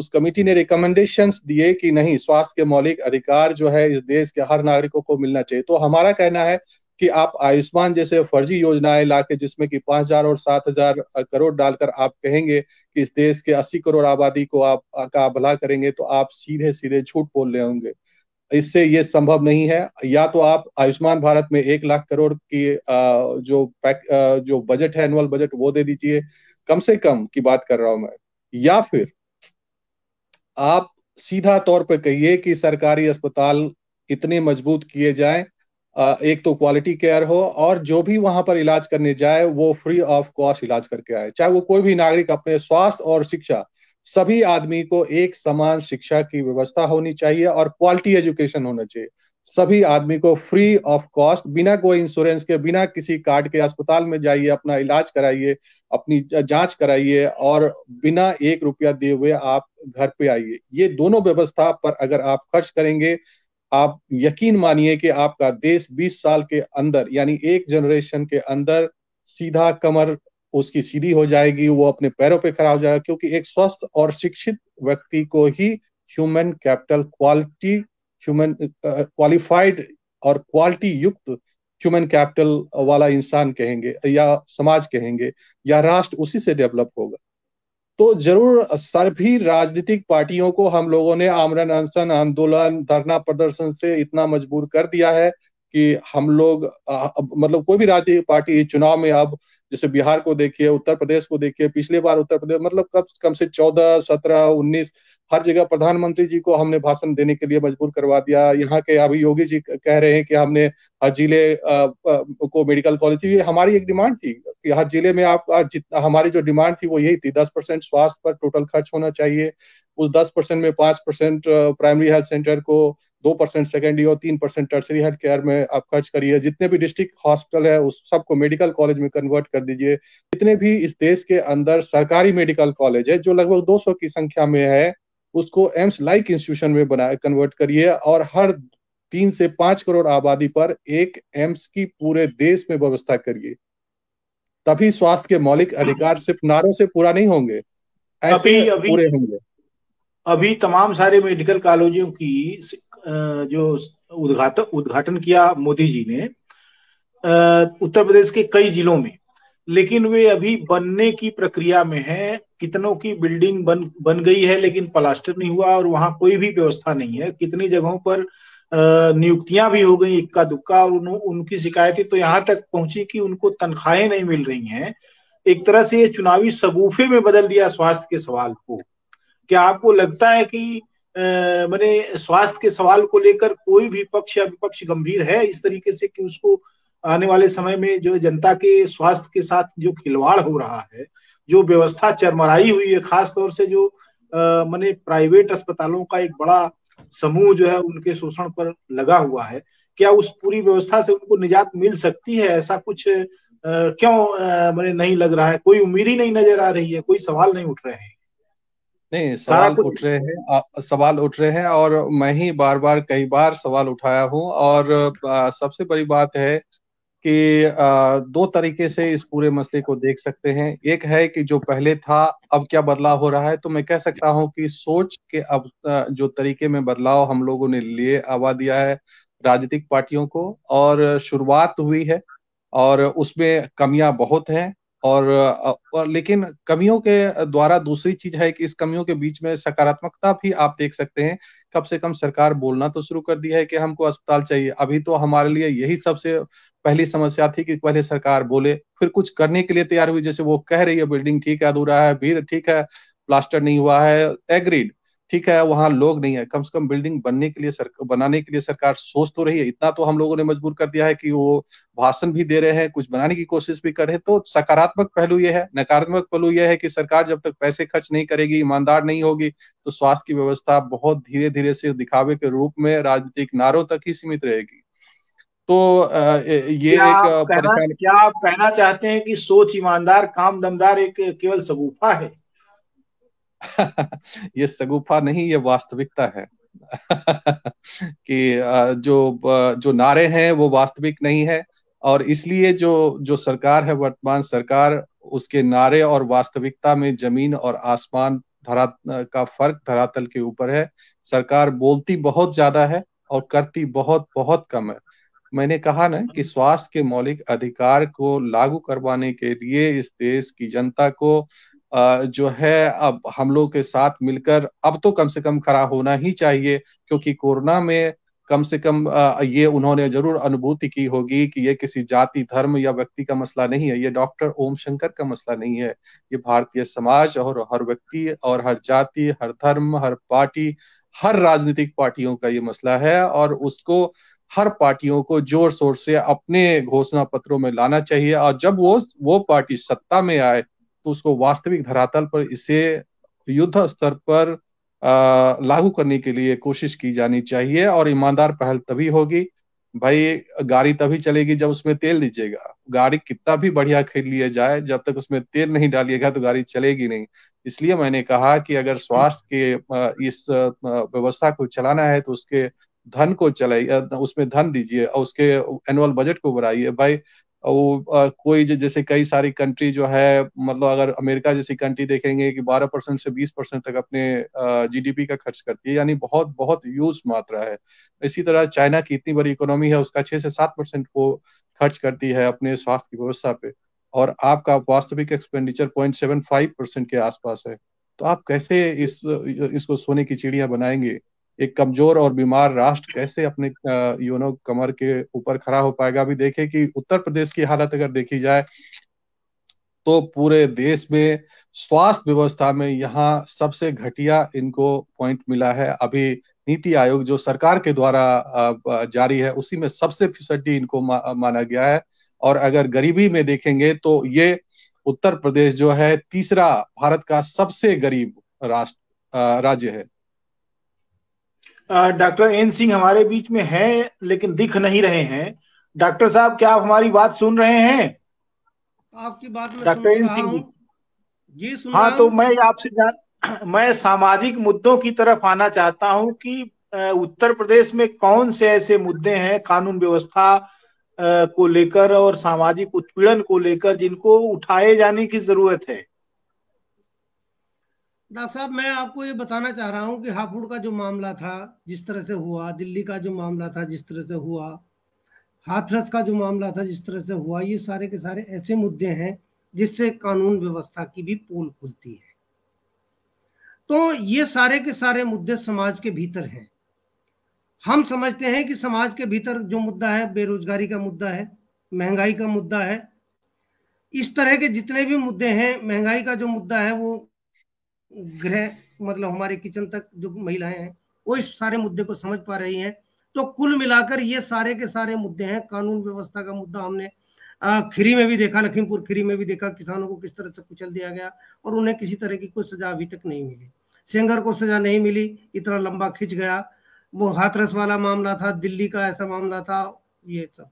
कमेटी ने रिकमेंडेशंस दिए कि नहीं, स्वास्थ्य के मौलिक अधिकार जो है इस देश के हर नागरिकों को मिलना चाहिए। तो हमारा कहना है कि आप आयुष्मान जैसे फर्जी योजनाएं लाके, जिसमें कि 5,000 और 7,000 करोड़ डालकर आप कहेंगे कि इस देश के 80 करोड़ आबादी को आप का भला करेंगे, तो आप सीधे सीधे झूठ बोल रहे होंगे। इससे ये संभव नहीं है। या तो आप आयुष्मान भारत में 1 लाख करोड़ की जो बजट है, एनुअल बजट, वो दे दीजिए, कम से कम की बात कर रहा हूं मैं। या फिर आप सीधा तौर पे कहिए कि सरकारी अस्पताल इतने मजबूत किए जाएं, एक तो क्वालिटी केयर हो, और जो भी वहां पर इलाज करने जाए वो फ्री ऑफ कॉस्ट इलाज करके आए। चाहे वो कोई भी नागरिक, अपने स्वास्थ्य और शिक्षा, सभी आदमी को एक समान शिक्षा की व्यवस्था होनी चाहिए और क्वालिटी एजुकेशन होना चाहिए। सभी आदमी को फ्री ऑफ कॉस्ट, बिना कोई इंश्योरेंस के, बिना किसी कार्ड के अस्पताल में जाइए, अपना इलाज कराइए, अपनी जांच कराइए, और बिना 1 रुपया दिए हुए आप घर पे आइए। ये दोनों व्यवस्था पर अगर आप खर्च करेंगे, आप यकीन मानिए कि आपका देश 20 साल के अंदर, यानी एक जनरेशन के अंदर, सीधा कमर उसकी सीधी हो जाएगी, वो अपने पैरों पे खड़ा हो जाएगा। क्योंकि एक स्वस्थ और शिक्षित व्यक्ति को ही ह्यूमन कैपिटल, ह्यूमन क्वालिफाइड और क्वालिटी युक्त ह्यूमन कैपिटल वाला इंसान कहेंगे, या समाज कहेंगे, या राष्ट्र उसी से डेवलप होगा। तो जरूर सभी राजनीतिक पार्टियों को हम लोगों ने आमरण अनशन, आंदोलन, धरना प्रदर्शन से इतना मजबूर कर दिया है कि हम लोग मतलब कोई भी राजनीतिक पार्टी चुनाव में, अब जैसे बिहार को देखिए, उत्तर प्रदेश को देखिए, पिछले बार उत्तर प्रदेश मतलब कब कम से 14, 17, 19 हर जगह प्रधानमंत्री जी को हमने भाषण देने के लिए मजबूर करवा दिया। यहाँ के अभी योगी जी कह रहे हैं कि हमने हर जिले को मेडिकल कॉलेज, ये हमारी एक डिमांड थी कि हर जिले में आप हमारी जो डिमांड थी वो यही थी, 10% स्वास्थ्य पर टोटल खर्च होना चाहिए। उस 10% में 5% प्राइमरी हेल्थ सेंटर को, 2% सेकेंडरी और 3% टर्सरी हेल्थ केयर में आप खर्च करिए। जितने भी डिस्ट्रिक्ट हॉस्पिटल है उस सबको मेडिकल कॉलेज में कन्वर्ट कर दीजिए। जितने भी इस देश के अंदर सरकारी मेडिकल कॉलेज है, जो लगभग 200 की संख्या में है, उसको एम्स लाइक इंस्टीट्यूशन में बना कन्वर्ट करिए, और हर 3 से 5 करोड़ आबादी पर एक एम्स की पूरे देश में व्यवस्था करिए। तभी स्वास्थ्य के मौलिक अधिकार सिर्फ नारों से पूरा नहीं होंगे, ऐसे अभी अभी पूरे होंगे। अभी तमाम सारे मेडिकल कॉलेजों की जो उद्घाटन उद्घाटन किया मोदी जी ने उत्तर प्रदेश के कई जिलों में, लेकिन वे अभी बनने की प्रक्रिया में है। कितनों की बिल्डिंग बन बन गई है लेकिन प्लास्टर नहीं हुआ, और वहां कोई भी व्यवस्था नहीं है। कितनी जगहों पर नियुक्तियां भी हो गई इक्का दुक्का, और उनकी शिकायतें तो यहाँ तक पहुंची कि उनको तनख्वाहें नहीं मिल रही हैं। एक तरह से ये चुनावी शगुफे में बदल दिया स्वास्थ्य के सवाल को। क्या आपको लगता है कि मैंने स्वास्थ्य के सवाल को लेकर कोई भी पक्ष या विपक्ष गंभीर है इस तरीके से कि उसको आने वाले समय में जो जनता के स्वास्थ्य के साथ जो खिलवाड़ हो रहा है, जो व्यवस्था चरमराई हुई है, खास तौर से जो माने प्राइवेट अस्पतालों का एक बड़ा समूह जो है उनके शोषण पर लगा हुआ है, क्या उस पूरी व्यवस्था से उनको निजात मिल सकती है? ऐसा कुछ क्यों मैंने नहीं लग रहा है? कोई उम्मीद ही नहीं नजर आ रही है, कोई सवाल नहीं उठ रहे हैं, नहीं, सारा सवाल कुछ। उठ रहे हैं, सवाल उठ रहे हैं, और मैं ही बार बार कई बार सवाल उठाया हूं। और सबसे बड़ी बात है कि दो तरीके से इस पूरे मसले को देख सकते हैं। एक है कि जो पहले था अब क्या बदलाव हो रहा है, तो मैं कह सकता हूं कि सोच के अब जो तरीके में बदलाव हम लोगों ने लिए आवा दिया है राजनीतिक पार्टियों को, और शुरुआत हुई है, और उसमें कमियां बहुत हैं। और लेकिन कमियों के द्वारा दूसरी चीज है कि इस कमियों के बीच में सकारात्मकता भी आप देख सकते हैं। कम से कम सरकार बोलना तो शुरू कर दिया है कि हमको अस्पताल चाहिए। अभी तो हमारे लिए यही सबसे पहली समस्या थी कि पहले सरकार बोले, फिर कुछ करने के लिए तैयार हुई। जैसे वो कह रही है बिल्डिंग ठीक है, अधूरा है, भीड़ ठीक है, प्लास्टर नहीं हुआ है, एग्रीड, ठीक है, वहां लोग नहीं है, कम से कम बिल्डिंग बनाने के लिए सरकार सोच तो रही है। इतना तो हम लोगों ने मजबूर कर दिया है कि वो भाषण भी दे रहे हैं, कुछ बनाने की कोशिश भी कर रहे हैं। तो सकारात्मक पहलू ये है। नकारात्मक पहलू ये है कि सरकार जब तक पैसे खर्च नहीं करेगी, ईमानदार नहीं होगी, तो स्वास्थ्य की व्यवस्था बहुत धीरे धीरे से दिखावे के रूप में राजनीतिक नारों तक ही सीमित रहेगी। तो ये एक परेशान। क्या आप कहना चाहते हैं कि सोच ईमानदार काम दमदार एक केवल सगुफा है? ये सगुफा नहीं, ये वास्तविकता है। कि जो नारे हैं वो वास्तविक नहीं है। और इसलिए जो जो सरकार है, वर्तमान सरकार, उसके नारे और वास्तविकता में जमीन और आसमान धरा का फर्क धरातल के ऊपर है। सरकार बोलती बहुत ज्यादा है और करती बहुत बहुत कम है। मैंने कहा ना कि स्वास्थ्य के मौलिक अधिकार को लागू करवाने के लिए इस देश की जनता को जो है अब हम लोग के साथ मिलकर अब तो कम से कम खड़ा होना ही चाहिए। क्योंकि कोरोना में कम से कम ये उन्होंने जरूर अनुभूति की होगी कि ये किसी जाति धर्म या व्यक्ति का मसला नहीं है, ये डॉक्टर ओम शंकर का मसला नहीं है। ये भारतीय समाज और हर व्यक्ति और हर जाति, हर धर्म, हर पार्टी, हर राजनीतिक पार्टियों का ये मसला है। और उसको हर पार्टियों को जोर शोर से अपने घोषणा पत्रों में लाना चाहिए। और जब वो पार्टी सत्ता में आए तो उसको वास्तविक धरातल पर इसे युद्ध स्तर पर लागू करने के लिए कोशिश की जानी चाहिए। और ईमानदार पहल तभी होगी भाई, गाड़ी तभी चलेगी जब उसमें तेल दीजिएगा। गाड़ी कितना भी बढ़िया खरीद लिया जाए, जब तक उसमें तेल नहीं डालिएगा तो गाड़ी चलेगी नहीं। इसलिए मैंने कहा कि अगर स्वास्थ्य के इस व्यवस्था को चलाना है तो उसके धन को चलाइए, उसमें धन दीजिए और उसके एनुअल बजट को बढ़ाइए भाई। वो कोई जैसे कई सारी कंट्री जो है, मतलब अगर अमेरिका जैसी कंट्री देखेंगे कि 12% से 20% तक अपने जीडीपी का खर्च करती है, यानी बहुत बहुत ह्यूज मात्रा है। इसी तरह चाइना की इतनी बड़ी इकोनॉमी है, उसका 6 से 7% वो खर्च करती है अपने स्वास्थ्य की व्यवस्था पे। और आपका वास्तविक एक्सपेंडिचर 0.75% के आसपास है। तो आप कैसे इसको सोने की चिड़िया बनाएंगे? एक कमजोर और बीमार राष्ट्र कैसे अपने कमर के ऊपर खड़ा हो पाएगा? अभी देखें कि उत्तर प्रदेश की हालत अगर देखी जाए तो पूरे देश में स्वास्थ्य व्यवस्था में यहाँ सबसे घटिया इनको पॉइंट मिला है। अभी नीति आयोग जो सरकार के द्वारा जारी है, उसी में सबसे फिसड्डी इनको माना गया है। और अगर गरीबी में देखेंगे तो ये उत्तर प्रदेश जो है तीसरा भारत का सबसे गरीब राज्य है। डॉक्टर एन सिंह हमारे बीच में हैं लेकिन दिख नहीं रहे हैं। डॉक्टर साहब, क्या आप हमारी बात सुन रहे हैं? आपकी बात मैं सुन डॉक्टर एन रहा सिंह हूँ। जी। जी सुन हाँ, रहा तो हूँ। मैं सामाजिक मुद्दों की तरफ आना चाहता हूं कि उत्तर प्रदेश में कौन से ऐसे मुद्दे हैं कानून व्यवस्था को लेकर और सामाजिक उत्पीड़न को लेकर जिनको उठाए जाने की जरूरत है। डॉक्टर साहब, मैं आपको ये बताना चाह रहा हूँ कि हापुड़ का जो मामला था, जिस तरह से हुआ, दिल्ली का जो मामला था जिस तरह से हुआ, हाथरस का जो मामला था जिस तरह से हुआ, ये सारे के सारे ऐसे मुद्दे हैं जिससे कानून व्यवस्था की भी पोल खुलती है। तो ये सारे के सारे मुद्दे समाज के भीतर हैं। हम समझते हैं कि समाज के भीतर जो मुद्दा है, बेरोजगारी का मुद्दा है, महंगाई का मुद्दा है, इस तरह के जितने भी मुद्दे हैं, महंगाई का जो मुद्दा है वो गृह मतलब हमारे किचन तक जो महिलाएं हैं वो इस सारे मुद्दे को समझ पा रही हैं। तो कुल मिलाकर ये सारे के सारे मुद्दे हैं। कानून व्यवस्था का मुद्दा हमने खीरी में भी देखा, लखीमपुर खीरी में भी देखा, किसानों को किस तरह से कुचल दिया गया और उन्हें किसी तरह की कोई सजा अभी तक नहीं मिली। सेंगर को सजा नहीं मिली, इतना लंबा खिंच गया। वो हाथरस वाला मामला था, दिल्ली का ऐसा मामला था। ये सब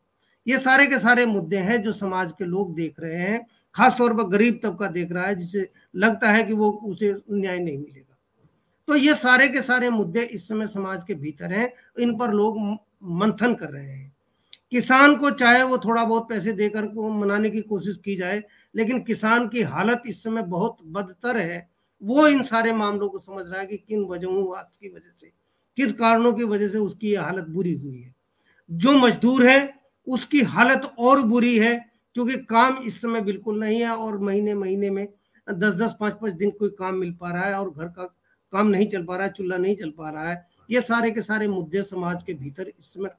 ये सारे के सारे मुद्दे हैं जो समाज के लोग देख रहे हैं, खासतौर पर गरीब तबका देख रहा है, जिसे लगता है कि वो उसे न्याय नहीं मिलेगा। तो ये सारे के सारे मुद्दे इस समय समाज के भीतर हैं, इन पर लोग मंथन कर रहे हैं। किसान को चाहे वो थोड़ा बहुत पैसे देकर को मनाने की कोशिश की जाए, लेकिन किसान की हालत इस समय बहुत बदतर है। वो इन सारे मामलों को समझ रहा है कि किन वजहों की वजह से, किस कारणों की वजह से उसकी हालत बुरी हुई है। जो मजदूर है उसकी हालत और बुरी है, क्योंकि काम इस समय बिल्कुल नहीं है और महीने महीने में 10-10, 5-5 दिन कोई काम मिल पा रहा है और घर का काम नहीं चल पा रहा है, चूल्हा नहीं चल पा रहा है। ये सारे के सारे मुद्दे समाज के भीतर इस समय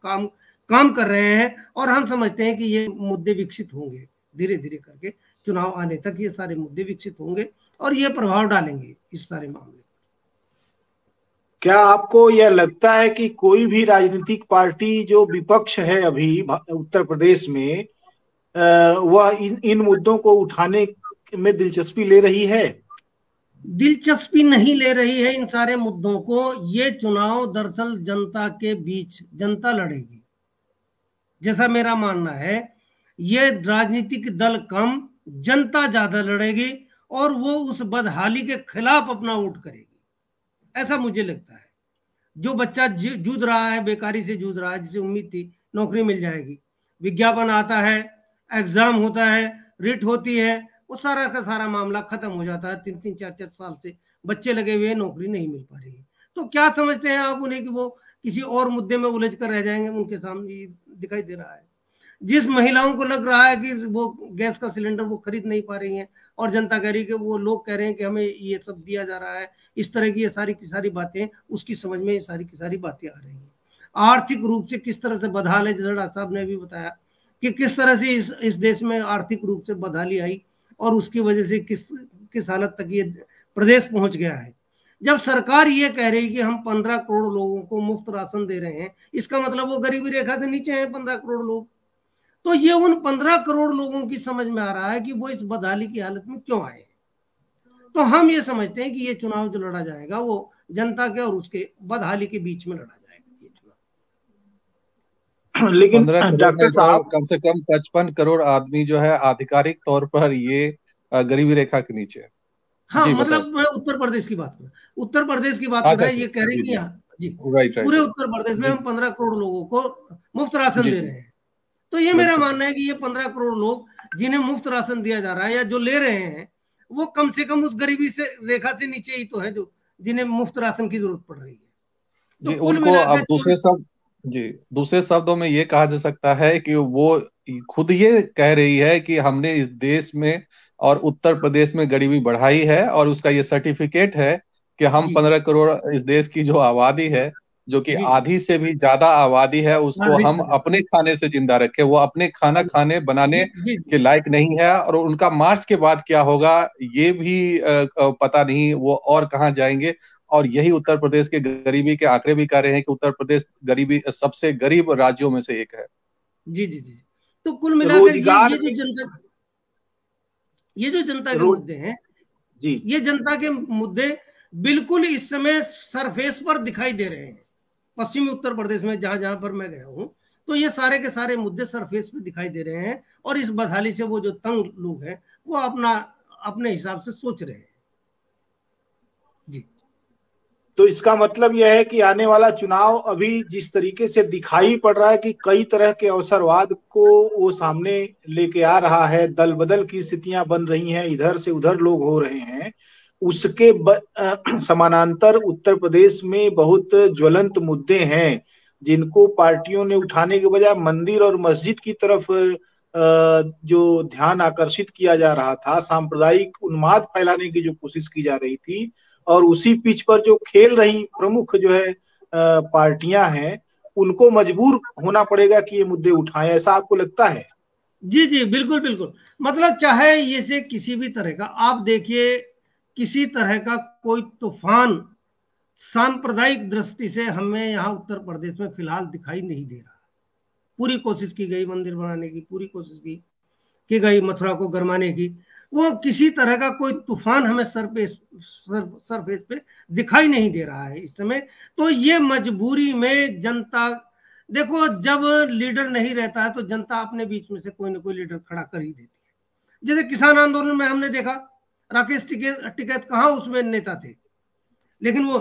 काम कर रहे हैं और हम समझते हैं कि ये मुद्दे विकसित होंगे धीरे धीरे करके। चुनाव आने तक ये सारे मुद्दे विकसित होंगे और ये प्रभाव डालेंगे इस सारे मामले। क्या आपको यह लगता है कि कोई भी राजनीतिक पार्टी जो विपक्ष है अभी उत्तर प्रदेश में, वह इन मुद्दों को उठाने में दिलचस्पी ले रही है? दिलचस्पी नहीं ले रही है इन सारे मुद्दों को। ये चुनाव दरअसल जनता के बीच जनता लड़ेगी, जैसा मेरा मानना है। ये राजनीतिक दल कम, जनता ज्यादा लड़ेगी और वो उस बदहाली के खिलाफ अपना वोट करेगी, ऐसा मुझे लगता है। जो बच्चा जूझ रहा है, बेकारी से जूझ रहा है, जिसे उम्मीद थी नौकरी मिल जाएगी, विज्ञापन आता है, एग्जाम होता है, रिट होती है, वो सारा का सारा मामला खत्म हो जाता है। 3-3, 4-4 साल से बच्चे लगे हुए, नौकरी नहीं मिल पा रही है। तो क्या समझते हैं आप उन्हें कि वो किसी और मुद्दे में उलझ कर रह जाएंगे? उनके सामने दिखाई दे रहा है। जिस महिलाओं को लग रहा है कि वो गैस का सिलेंडर वो खरीद नहीं पा रही हैं और जनता कह रही है कि वो लोग कह रहे हैं कि हमें ये सब दिया जा रहा है, इस तरह की ये सारी की सारी बातें उसकी समझ में ये सारी की सारी बातें आ रही हैं। आर्थिक रूप से किस तरह से बदहाल है, जैसा डॉक्टर साहब ने भी बताया कि किस तरह से इस देश में आर्थिक रूप से बदहाली आई और उसकी वजह से किस हालत तक ये प्रदेश पहुंच गया है। जब सरकार ये कह रही कि हम 15 करोड़ लोगों को मुफ्त राशन दे रहे हैं, इसका मतलब वो गरीबी रेखा से नीचे हैं 15 करोड़ लोग। तो ये उन 15 करोड़ लोगों की समझ में आ रहा है कि वो इस बदहाली की हालत में क्यों आए। तो हम ये समझते हैं कि ये चुनाव जो लड़ा जाएगा वो जनता के और उसके बदहाली के बीच में लड़ा जाएगा ये चुनाव। लेकिन 15 डॉक्टर साहब, कम से कम 55 करोड़ आदमी जो है आधिकारिक तौर पर ये गरीबी रेखा के नीचे है। हाँ, मतलब मैं उत्तर प्रदेश की बात कर, उत्तर प्रदेश की बात कर रहे हैं। ये कह रहे हैं कि जी पूरे उत्तर प्रदेश में हम 15 करोड़ लोगों को मुफ्त राशन दे रहे हैं। तो ये मेरा मानना है कि ये 15 करोड़ लोग जिन्हें मुफ्त राशन दिया जा रहा है या जो ले रहे हैं, वो कम से कम उस गरीबी से रेखा से नीचे ही तो है, जो जिन्हें मुफ्त राशन की जरूरत पड़ रही है। तो उनको अब दूसरे शब्दों में ये कहा जा सकता है कि वो खुद ये कह रही है कि हमने इस देश में और उत्तर प्रदेश में गरीबी बढ़ाई है और उसका ये सर्टिफिकेट है कि हम 15 करोड़ इस देश की जो आबादी है, जो कि आधी से भी ज्यादा आबादी है, उसको हम अपने खाने से जिंदा रखे। वो अपने खाना खाने बनाने के लायक नहीं है और उनका मार्च के बाद क्या होगा ये भी पता नहीं, वो और कहाँ जाएंगे। और यही उत्तर प्रदेश के गरीबी के आंकड़े भी कह रहे हैं कि उत्तर प्रदेश गरीबी सबसे गरीब राज्यों में से एक है। जी जी जी। तो कुल मिलाकर ये जो जनता के मुद्दे हैं जी, ये जनता के मुद्दे बिल्कुल इस समय सरफेस पर दिखाई दे रहे हैं। पश्चिमी उत्तर प्रदेश में जहां जहां पर मैं गया हूं, तो ये सारे के सारे मुद्दे सरफेस पे दिखाई दे रहे हैं और इस बदहाली से वो जो तंग लोग हैं वो अपने हिसाब से सोच रहे हैं जी। तो इसका मतलब यह है कि आने वाला चुनाव अभी जिस तरीके से दिखाई पड़ रहा है कि कई तरह के अवसरवाद को वो सामने लेके आ रहा है, दल बदल की स्थितियां बन रही हैं, इधर से उधर लोग हो रहे हैं, उसके समानांतर उत्तर प्रदेश में बहुत ज्वलंत मुद्दे हैं जिनको पार्टियों ने उठाने के बजाय मंदिर और मस्जिद की तरफ जो ध्यान आकर्षित किया जा रहा था, सांप्रदायिक उन्माद फैलाने की जो कोशिश की जा रही थी, और उसी पिच पर जो खेल रही प्रमुख जो है पार्टियां हैं, उनको मजबूर होना पड़ेगा कि ये मुद्दे उठाएं। ऐसा आपको लगता है? जी जी बिल्कुल बिल्कुल। मतलब चाहे ये से किसी भी तरह का आप देखिए, किसी तरह का कोई तूफान सांप्रदायिक दृष्टि से हमें यहाँ उत्तर प्रदेश में फिलहाल दिखाई नहीं दे रहा। पूरी कोशिश की गई मंदिर बनाने की, पूरी कोशिश की गई मथुरा को गरमाने की, वो किसी तरह का कोई तूफान हमें सरफेस पे दिखाई नहीं दे रहा है इस समय। तो ये मजबूरी में जनता, देखो जब लीडर नहीं रहता है तो जनता अपने बीच में से कोई ना कोई लीडर खड़ा कर ही देती है। जैसे किसान आंदोलन में हमने देखा राकेश टिकैत कहाँ उसमें नेता थे, लेकिन वो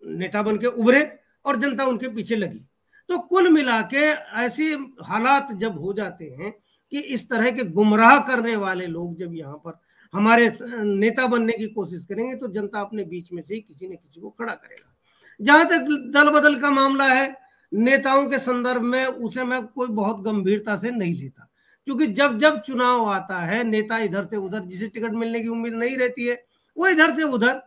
नेता बन के उभरे और जनता उनके पीछे लगी। तो कुल मिला के ऐसे हालात जब हो जाते हैं कि इस तरह के गुमराह करने वाले लोग जब यहाँ पर हमारे नेता बनने की कोशिश करेंगे तो जनता अपने बीच में से ही किसी न किसी को खड़ा करेगा। जहां तक दल बदल का मामला है, नेताओं के संदर्भ में उसे मैं कोई बहुत गंभीरता से नहीं लेता, क्योंकि जब जब चुनाव आता है नेता इधर से उधर, जिसे टिकट मिलने की उम्मीद नहीं रहती है वो इधर से उधर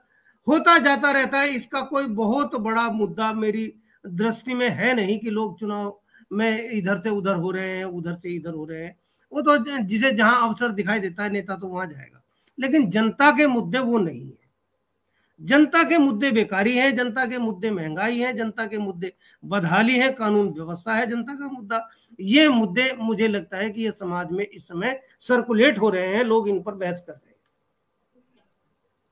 होता जाता रहता है। इसका कोई बहुत बड़ा मुद्दा मेरी दृष्टि में है नहीं कि लोग चुनाव में इधर से उधर हो रहे हैं, उधर से इधर हो रहे हैं। वो तो जिसे जहां अवसर दिखाई देता है नेता तो वहां जाएगा, लेकिन जनता के मुद्दे वो नहीं है। जनता के मुद्दे बेकारी हैं, जनता के मुद्दे महंगाई है, जनता के मुद्दे बदहाली है, कानून व्यवस्था है जनता का मुद्दा। ये मुद्दे मुझे लगता है कि ये समाज में इस समय सर्कुलेट हो रहे हैं, लोग इन पर बहस कर रहे हैं।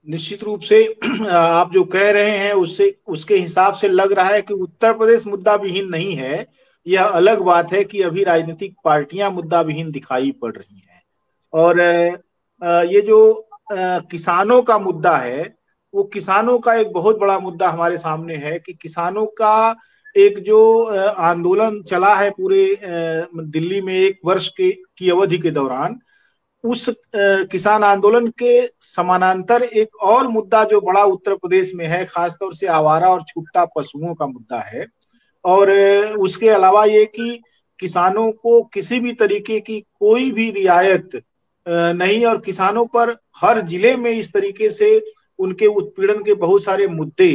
निश्चित रूप से आप जो कह रहे हैं उससे उसके हिसाब से लग रहा है कि उत्तर प्रदेश मुद्दा विहीन नहीं है। यह अलग बात है कि अभी राजनीतिक पार्टियां मुद्दा विहीन दिखाई पड़ रही हैं। और ये जो किसानों का मुद्दा है, वो किसानों का एक बहुत बड़ा मुद्दा हमारे सामने है कि किसानों का एक जो आंदोलन चला है पूरे दिल्ली में 1 वर्ष की अवधि के दौरान, उस किसान आंदोलन के समानांतर एक और मुद्दा जो बड़ा उत्तर प्रदेश में है, खासतौर से आवारा और छुट्टा पशुओं का मुद्दा है। और उसके अलावा ये कि किसानों को किसी भी तरीके की कोई भी रियायत नहीं, और किसानों पर हर जिले में इस तरीके से उनके उत्पीड़न के बहुत सारे मुद्दे,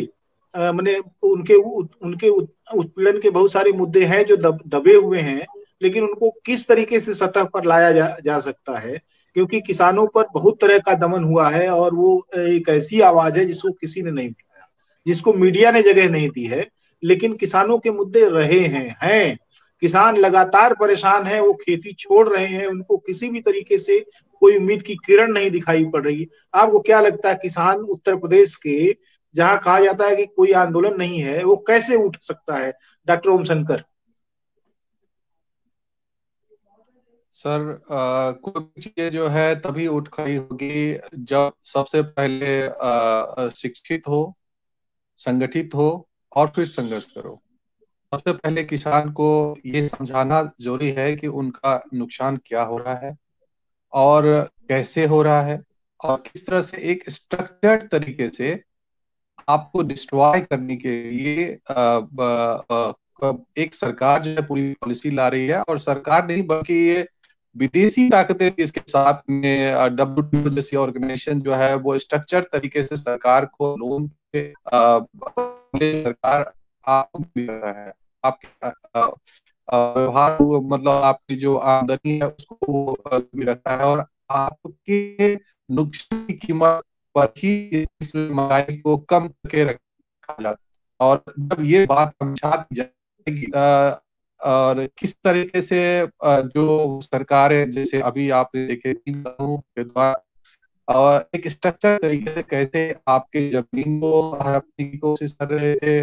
माने उनके उत्पीड़न के बहुत सारे मुद्दे हैं जो दबे हुए हैं, लेकिन उनको किस तरीके से सतह पर लाया जा सकता है, क्योंकि किसानों पर बहुत तरह का दमन हुआ है और वो एक ऐसी आवाज है जिसको किसी ने नहीं उठाया, जिसको मीडिया ने जगह नहीं दी है। लेकिन किसानों के मुद्दे रहे हैं। किसान लगातार परेशान है, वो खेती छोड़ रहे हैं, उनको किसी भी तरीके से कोई उम्मीद की किरण नहीं दिखाई पड़ रही। आपको क्या लगता है किसान उत्तर प्रदेश के, जहां कहा जाता है कि कोई आंदोलन नहीं है, वो कैसे उठ सकता है? डॉक्टर ओम शंकर। सर, कोई चीज जो है तभी उठ खड़ी होगी जब सबसे पहले शिक्षित हो, संगठित हो और फिर संघर्ष करो। सबसे पहले किसान को ये समझाना जरूरी है कि उनका नुकसान क्या हो रहा है और कैसे हो रहा है, और किस तरह से एक स्ट्रक्चर्ड तरीके से आपको डिस्ट्रॉय करने के लिए एक सरकार जो है पूरी पॉलिसी ला रही है। और सरकार नहीं बल्कि ये विदेशी ताकतें इसके साथ में, WTO जैसी ऑर्गेनाइजेशन जो है वो स्ट्रक्चर तरीके से सरकार को लोन पे सरकार आपको भी रहा है, आपके व्यवहार मतलब आपकी जो आमदनी है उसको भी रखता है, और आपके नुकसान की कीमत पर ही इस महंगाई को कम करके रखा जाता है। और जब ये बात समझा दी जाएगी और किस तरीके से जो सरकारें, जैसे अभी आपने देखे 3 कानूनों के द्वारा और एक स्ट्रक्चर तरीके से कैसे आपके जमीन को हड़पने की कोशिश कर रहे थे,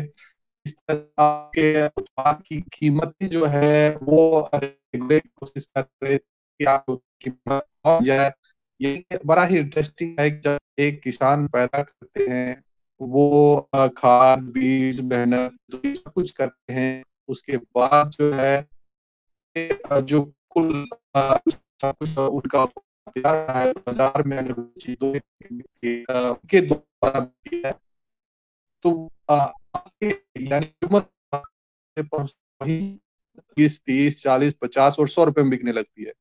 इस तरह आपके उत्पाद की कीमतें जो है वो रेगुलेट की कोशिश कर रहे थे कि आपको कीमत और जाए। ये बड़ा ही इंटरेस्टिंग है कि जब एक किसान पैदा करते हैं, वो खाद, बीज, मेहनत तो ये सब कुछ करते हैं, उसके बाद जो है जो कुल सब कुछ उनका है बाजार में अगर चीजों के द्वारा है तो यानी वही 20, 30, 40, 50 और 100 रुपए में बिकने लगती है।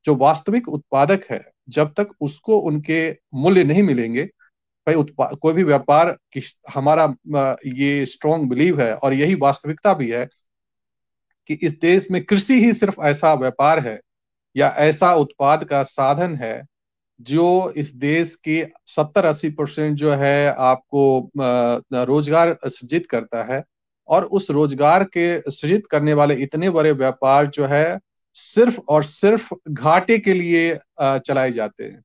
जो वास्तविक उत्पादक है, जब तक उसको उनके मूल्य नहीं मिलेंगे, भाई कोई भी व्यापार, हमारा ये स्ट्रॉन्ग बिलीव है और यही वास्तविकता भी है कि इस देश में कृषि ही सिर्फ ऐसा व्यापार है या ऐसा उत्पाद का साधन है जो इस देश के 70-80% जो है आपको रोजगार सृजित करता है, और उस रोजगार के सृजित करने वाले इतने बड़े व्यापार जो है सिर्फ और सिर्फ घाटे के लिए चलाए जाते हैं।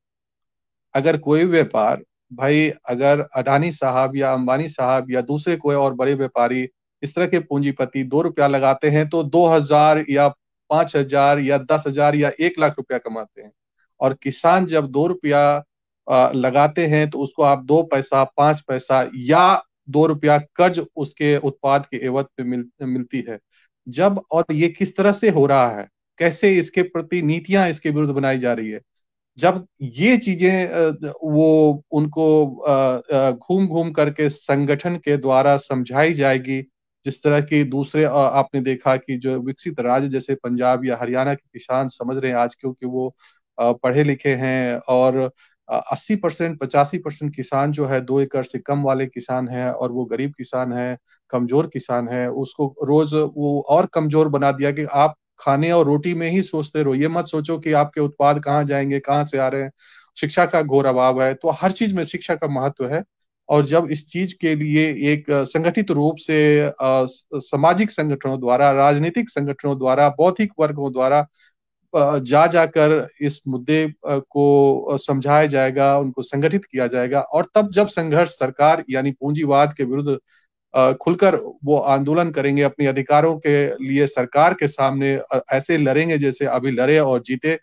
अगर कोई व्यापार, भाई अगर अडानी साहब या अंबानी साहब या दूसरे कोई और बड़े व्यापारी इस तरह के पूंजीपति 2 रुपया लगाते हैं तो 2,000 या 5,000 या 10,000 या 1 लाख रुपया कमाते हैं। और किसान जब 2 रुपया लगाते हैं तो उसको आप 2 पैसा 5 पैसा या 2 रुपया कर्ज उसके उत्पाद के एवज पे मिलती है। जब, और ये किस तरह से हो रहा है, कैसे इसके प्रति नीतियां इसके विरुद्ध बनाई जा रही है, जब ये चीजें वो उनको घूम घूम करके संगठन के द्वारा समझाई जाएगी, जिस तरह की दूसरे आपने देखा कि जो विकसित राज्य जैसे पंजाब या हरियाणा के किसान समझ रहे हैं आज, क्योंकि वो पढ़े लिखे हैं, और 80% 85% किसान जो है 2 एकड़ से कम वाले किसान हैं, और वो गरीब किसान है, कमजोर किसान है, उसको रोज वो और कमजोर बना दिया कि आप खाने और रोटी में ही सोचते रहो, ये मत सोचो कि आपके उत्पाद कहाँ जाएंगे, कहाँ से आ रहे हैं। शिक्षा का घोर अभाव है, तो हर चीज में शिक्षा का महत्व है। और जब इस चीज के लिए एक संगठित रूप से सामाजिक संगठनों द्वारा, राजनीतिक संगठनों द्वारा, बौद्धिक वर्गों द्वारा जा जाकर इस मुद्दे को समझाया जाएगा, उनको संगठित किया जाएगा, और तब जब संघर्ष सरकार यानी पूंजीवाद के विरुद्ध खुलकर वो आंदोलन करेंगे, अपने अधिकारों के लिए सरकार के सामने ऐसे लड़ेंगे जैसे अभी लड़े और जीते,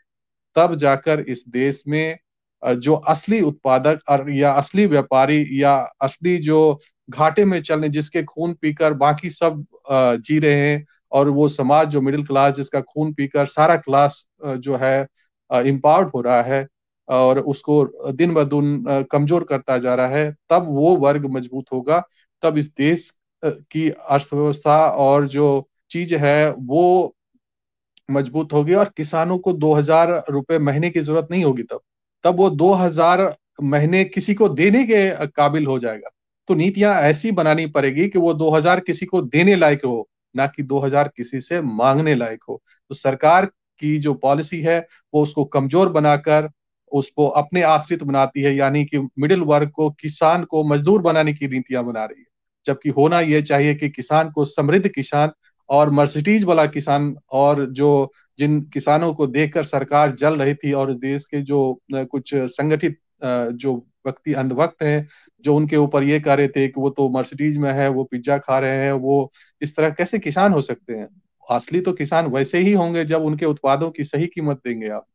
तब जाकर इस देश में जो असली उत्पादक और या असली व्यापारी या असली जो घाटे में चलने, जिसके खून पीकर बाकी सब जी रहे हैं, और वो समाज जो मिडिल क्लास, जिसका खून पीकर सारा क्लास जो है इम्पावर्ड हो रहा है और उसको दिन ब दिन कमजोर करता जा रहा है, तब वो वर्ग मजबूत होगा, तब इस देश की अर्थव्यवस्था और जो चीज है वो मजबूत होगी, और किसानों को 2,000 रुपए महीने की जरूरत नहीं होगी। तब वो 2,000 महीने किसी को देने के काबिल हो जाएगा। तो नीतियां ऐसी बनानी पड़ेगी कि वो 2,000 किसी को देने लायक हो, ना कि 2,000 किसी से मांगने लायक हो। तो सरकार की जो पॉलिसी है वो उसको कमजोर बनाकर उसको अपने आश्रित बनाती है, यानी कि मिडिल वर्ग को, किसान को मजदूर बनाने की नीतियां बना रही है। जबकि होना यह चाहिए कि किसान को समृद्ध किसान और मर्सिडीज वाला किसान, और जो जिन किसानों को देखकर सरकार जल रही थी, और देश के जो कुछ संगठित जो व्यक्ति अंधभक्त हैं, जो उनके ऊपर ये कह रहे थे कि वो तो मर्सिडीज में है, वो पिज्जा खा रहे हैं, वो इस तरह कैसे किसान हो सकते हैं। असली तो किसान वैसे ही होंगे जब उनके उत्पादों की सही कीमत देंगे आप,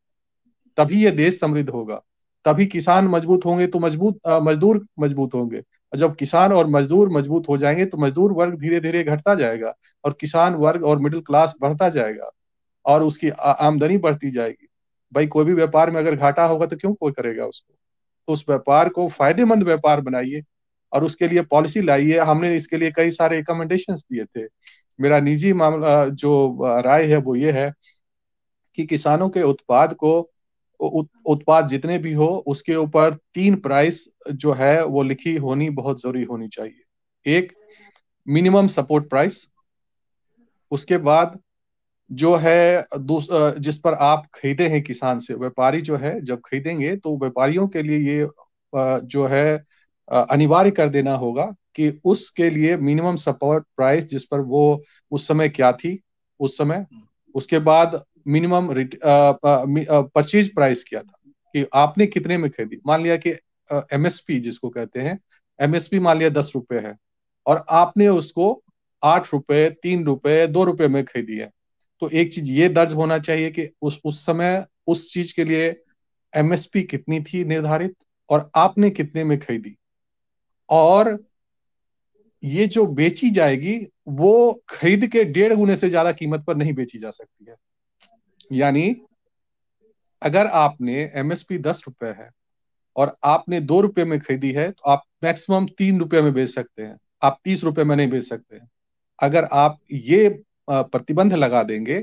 तभी ये देश समृद्ध होगा। तभी किसान मजबूत होंगे तो मजदूर मजबूत होंगे, और जब किसान और मजदूर मजबूत हो जाएंगे तो मजदूर वर्ग धीरे धीरे घटता जाएगा, और किसान वर्ग और मिडिल क्लास बढ़ता जाएगा, और उसकी आमदनी बढ़ती जाएगी। भाई कोई भी व्यापार में अगर घाटा होगा तो क्यों कोई करेगा उसको। तो उस व्यापार को फायदेमंद व्यापार बनाइए, और उसके लिए पॉलिसी लाइए। हमने इसके लिए कई सारे रिकमेंडेशंस दिए थे। मेरा निजी मामला जो राय है वो ये है कि किसानों के उत्पाद को, उत्पाद जितने भी हो उसके ऊपर 3 प्राइस जो है वो लिखी होनी बहुत जरूरी होनी चाहिए। एक, मिनिमम सपोर्ट प्राइस। उसके बाद जो है जिस पर आप खरीदे हैं किसान से, व्यापारी जो है जब खरीदेंगे तो व्यापारियों के लिए ये जो है अनिवार्य कर देना होगा कि उसके लिए मिनिमम सपोर्ट प्राइस, जिस पर वो उस समय क्या थी उस समय। उसके बाद मिनिमम परचेज प्राइस क्या था, कि आपने कितने में खरीदी। मान लिया कि एमएसपी जिसको कहते हैं, एमएसपी मान लिया 10 रुपए है, और आपने उसको 8 रुपए, 3 रुपए, 2 रुपए में खरीदी है। तो एक चीज ये दर्ज होना चाहिए कि उस समय उस चीज के लिए एमएसपी कितनी थी निर्धारित, और आपने कितने में खरीदी। और ये जो बेची जाएगी वो खरीद के 1.5 गुने से ज्यादा कीमत पर नहीं बेची जा सकती है। यानी अगर आपने एमएसपी 10 रुपए है और आपने 2 रुपए में खरीदी है, तो आप मैक्सिमम 3 रुपए में बेच सकते हैं, आप 30 रुपए में नहीं बेच सकते हैं। अगर आप ये प्रतिबंध लगा देंगे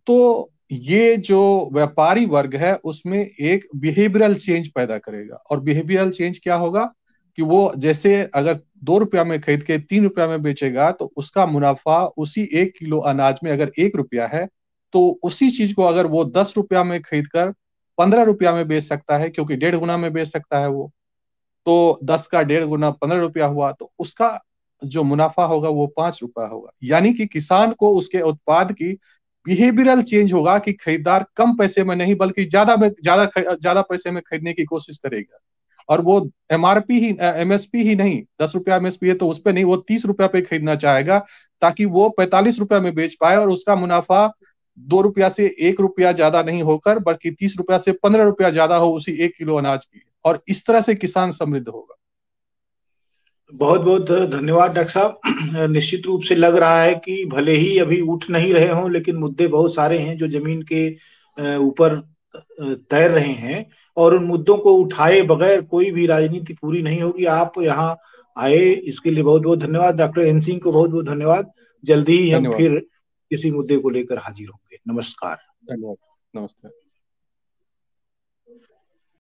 तो ये जो व्यापारी वर्ग है उसमें एक बिहेवियरल चेंज पैदा करेगा। और बिहेवियरल चेंज क्या होगा कि वो जैसे अगर 2 रुपया में खरीद के 3 रुपया में बेचेगा, तो उसका मुनाफा उसी 1 किलो अनाज में अगर 1 रुपया है, तो उसी चीज को अगर वो 10 रुपया में खरीद कर 15 रुपया में बेच सकता है, क्योंकि 1.5 गुना में बेच सकता है वो। तो 10 का 1.5 गुना 15 रुपया हुआ, तो उसका जो मुनाफा होगा वो 5 रुपया होगा। यानी कि किसान को उसके उत्पाद की बिहेवियरल चेंज होगा कि खरीदार कम पैसे में नहीं बल्कि ज्यादा पैसे में खरीदने की कोशिश करेगा। और वो एमआरपी ही एमएसपी ही नहीं, 10 रुपया एमएसपी है तो उस पर नहीं, वो 30 रुपया पे खरीदना चाहेगा, ताकि वो 45 रुपया में बेच पाए और उसका मुनाफा 2 रुपया से 1 रुपया ज्यादा नहीं होकर बल्कि 30 रुपया से 15 रुपया ज्यादा हो उसी 1 किलो अनाज की। और इस तरह से किसान समृद्ध होगा। बहुत बहुत धन्यवाद डॉक्टर साहब। निश्चित रूप से लग रहा है कि भले ही अभी उठ नहीं रहे हों, लेकिन मुद्दे बहुत सारे हैं जो जमीन के ऊपर तैर रहे हैं, और उन मुद्दों को उठाए बगैर कोई भी राजनीति पूरी नहीं होगी। आप यहाँ आए, इसके लिए बहुत बहुत धन्यवाद। डॉक्टर एन सिंह को बहुत बहुत धन्यवाद। जल्दी ही हम फिर किसी मुद्दे को लेकर हाजिर होंगे। नमस्कार। धन्यवाद। नमस्ते।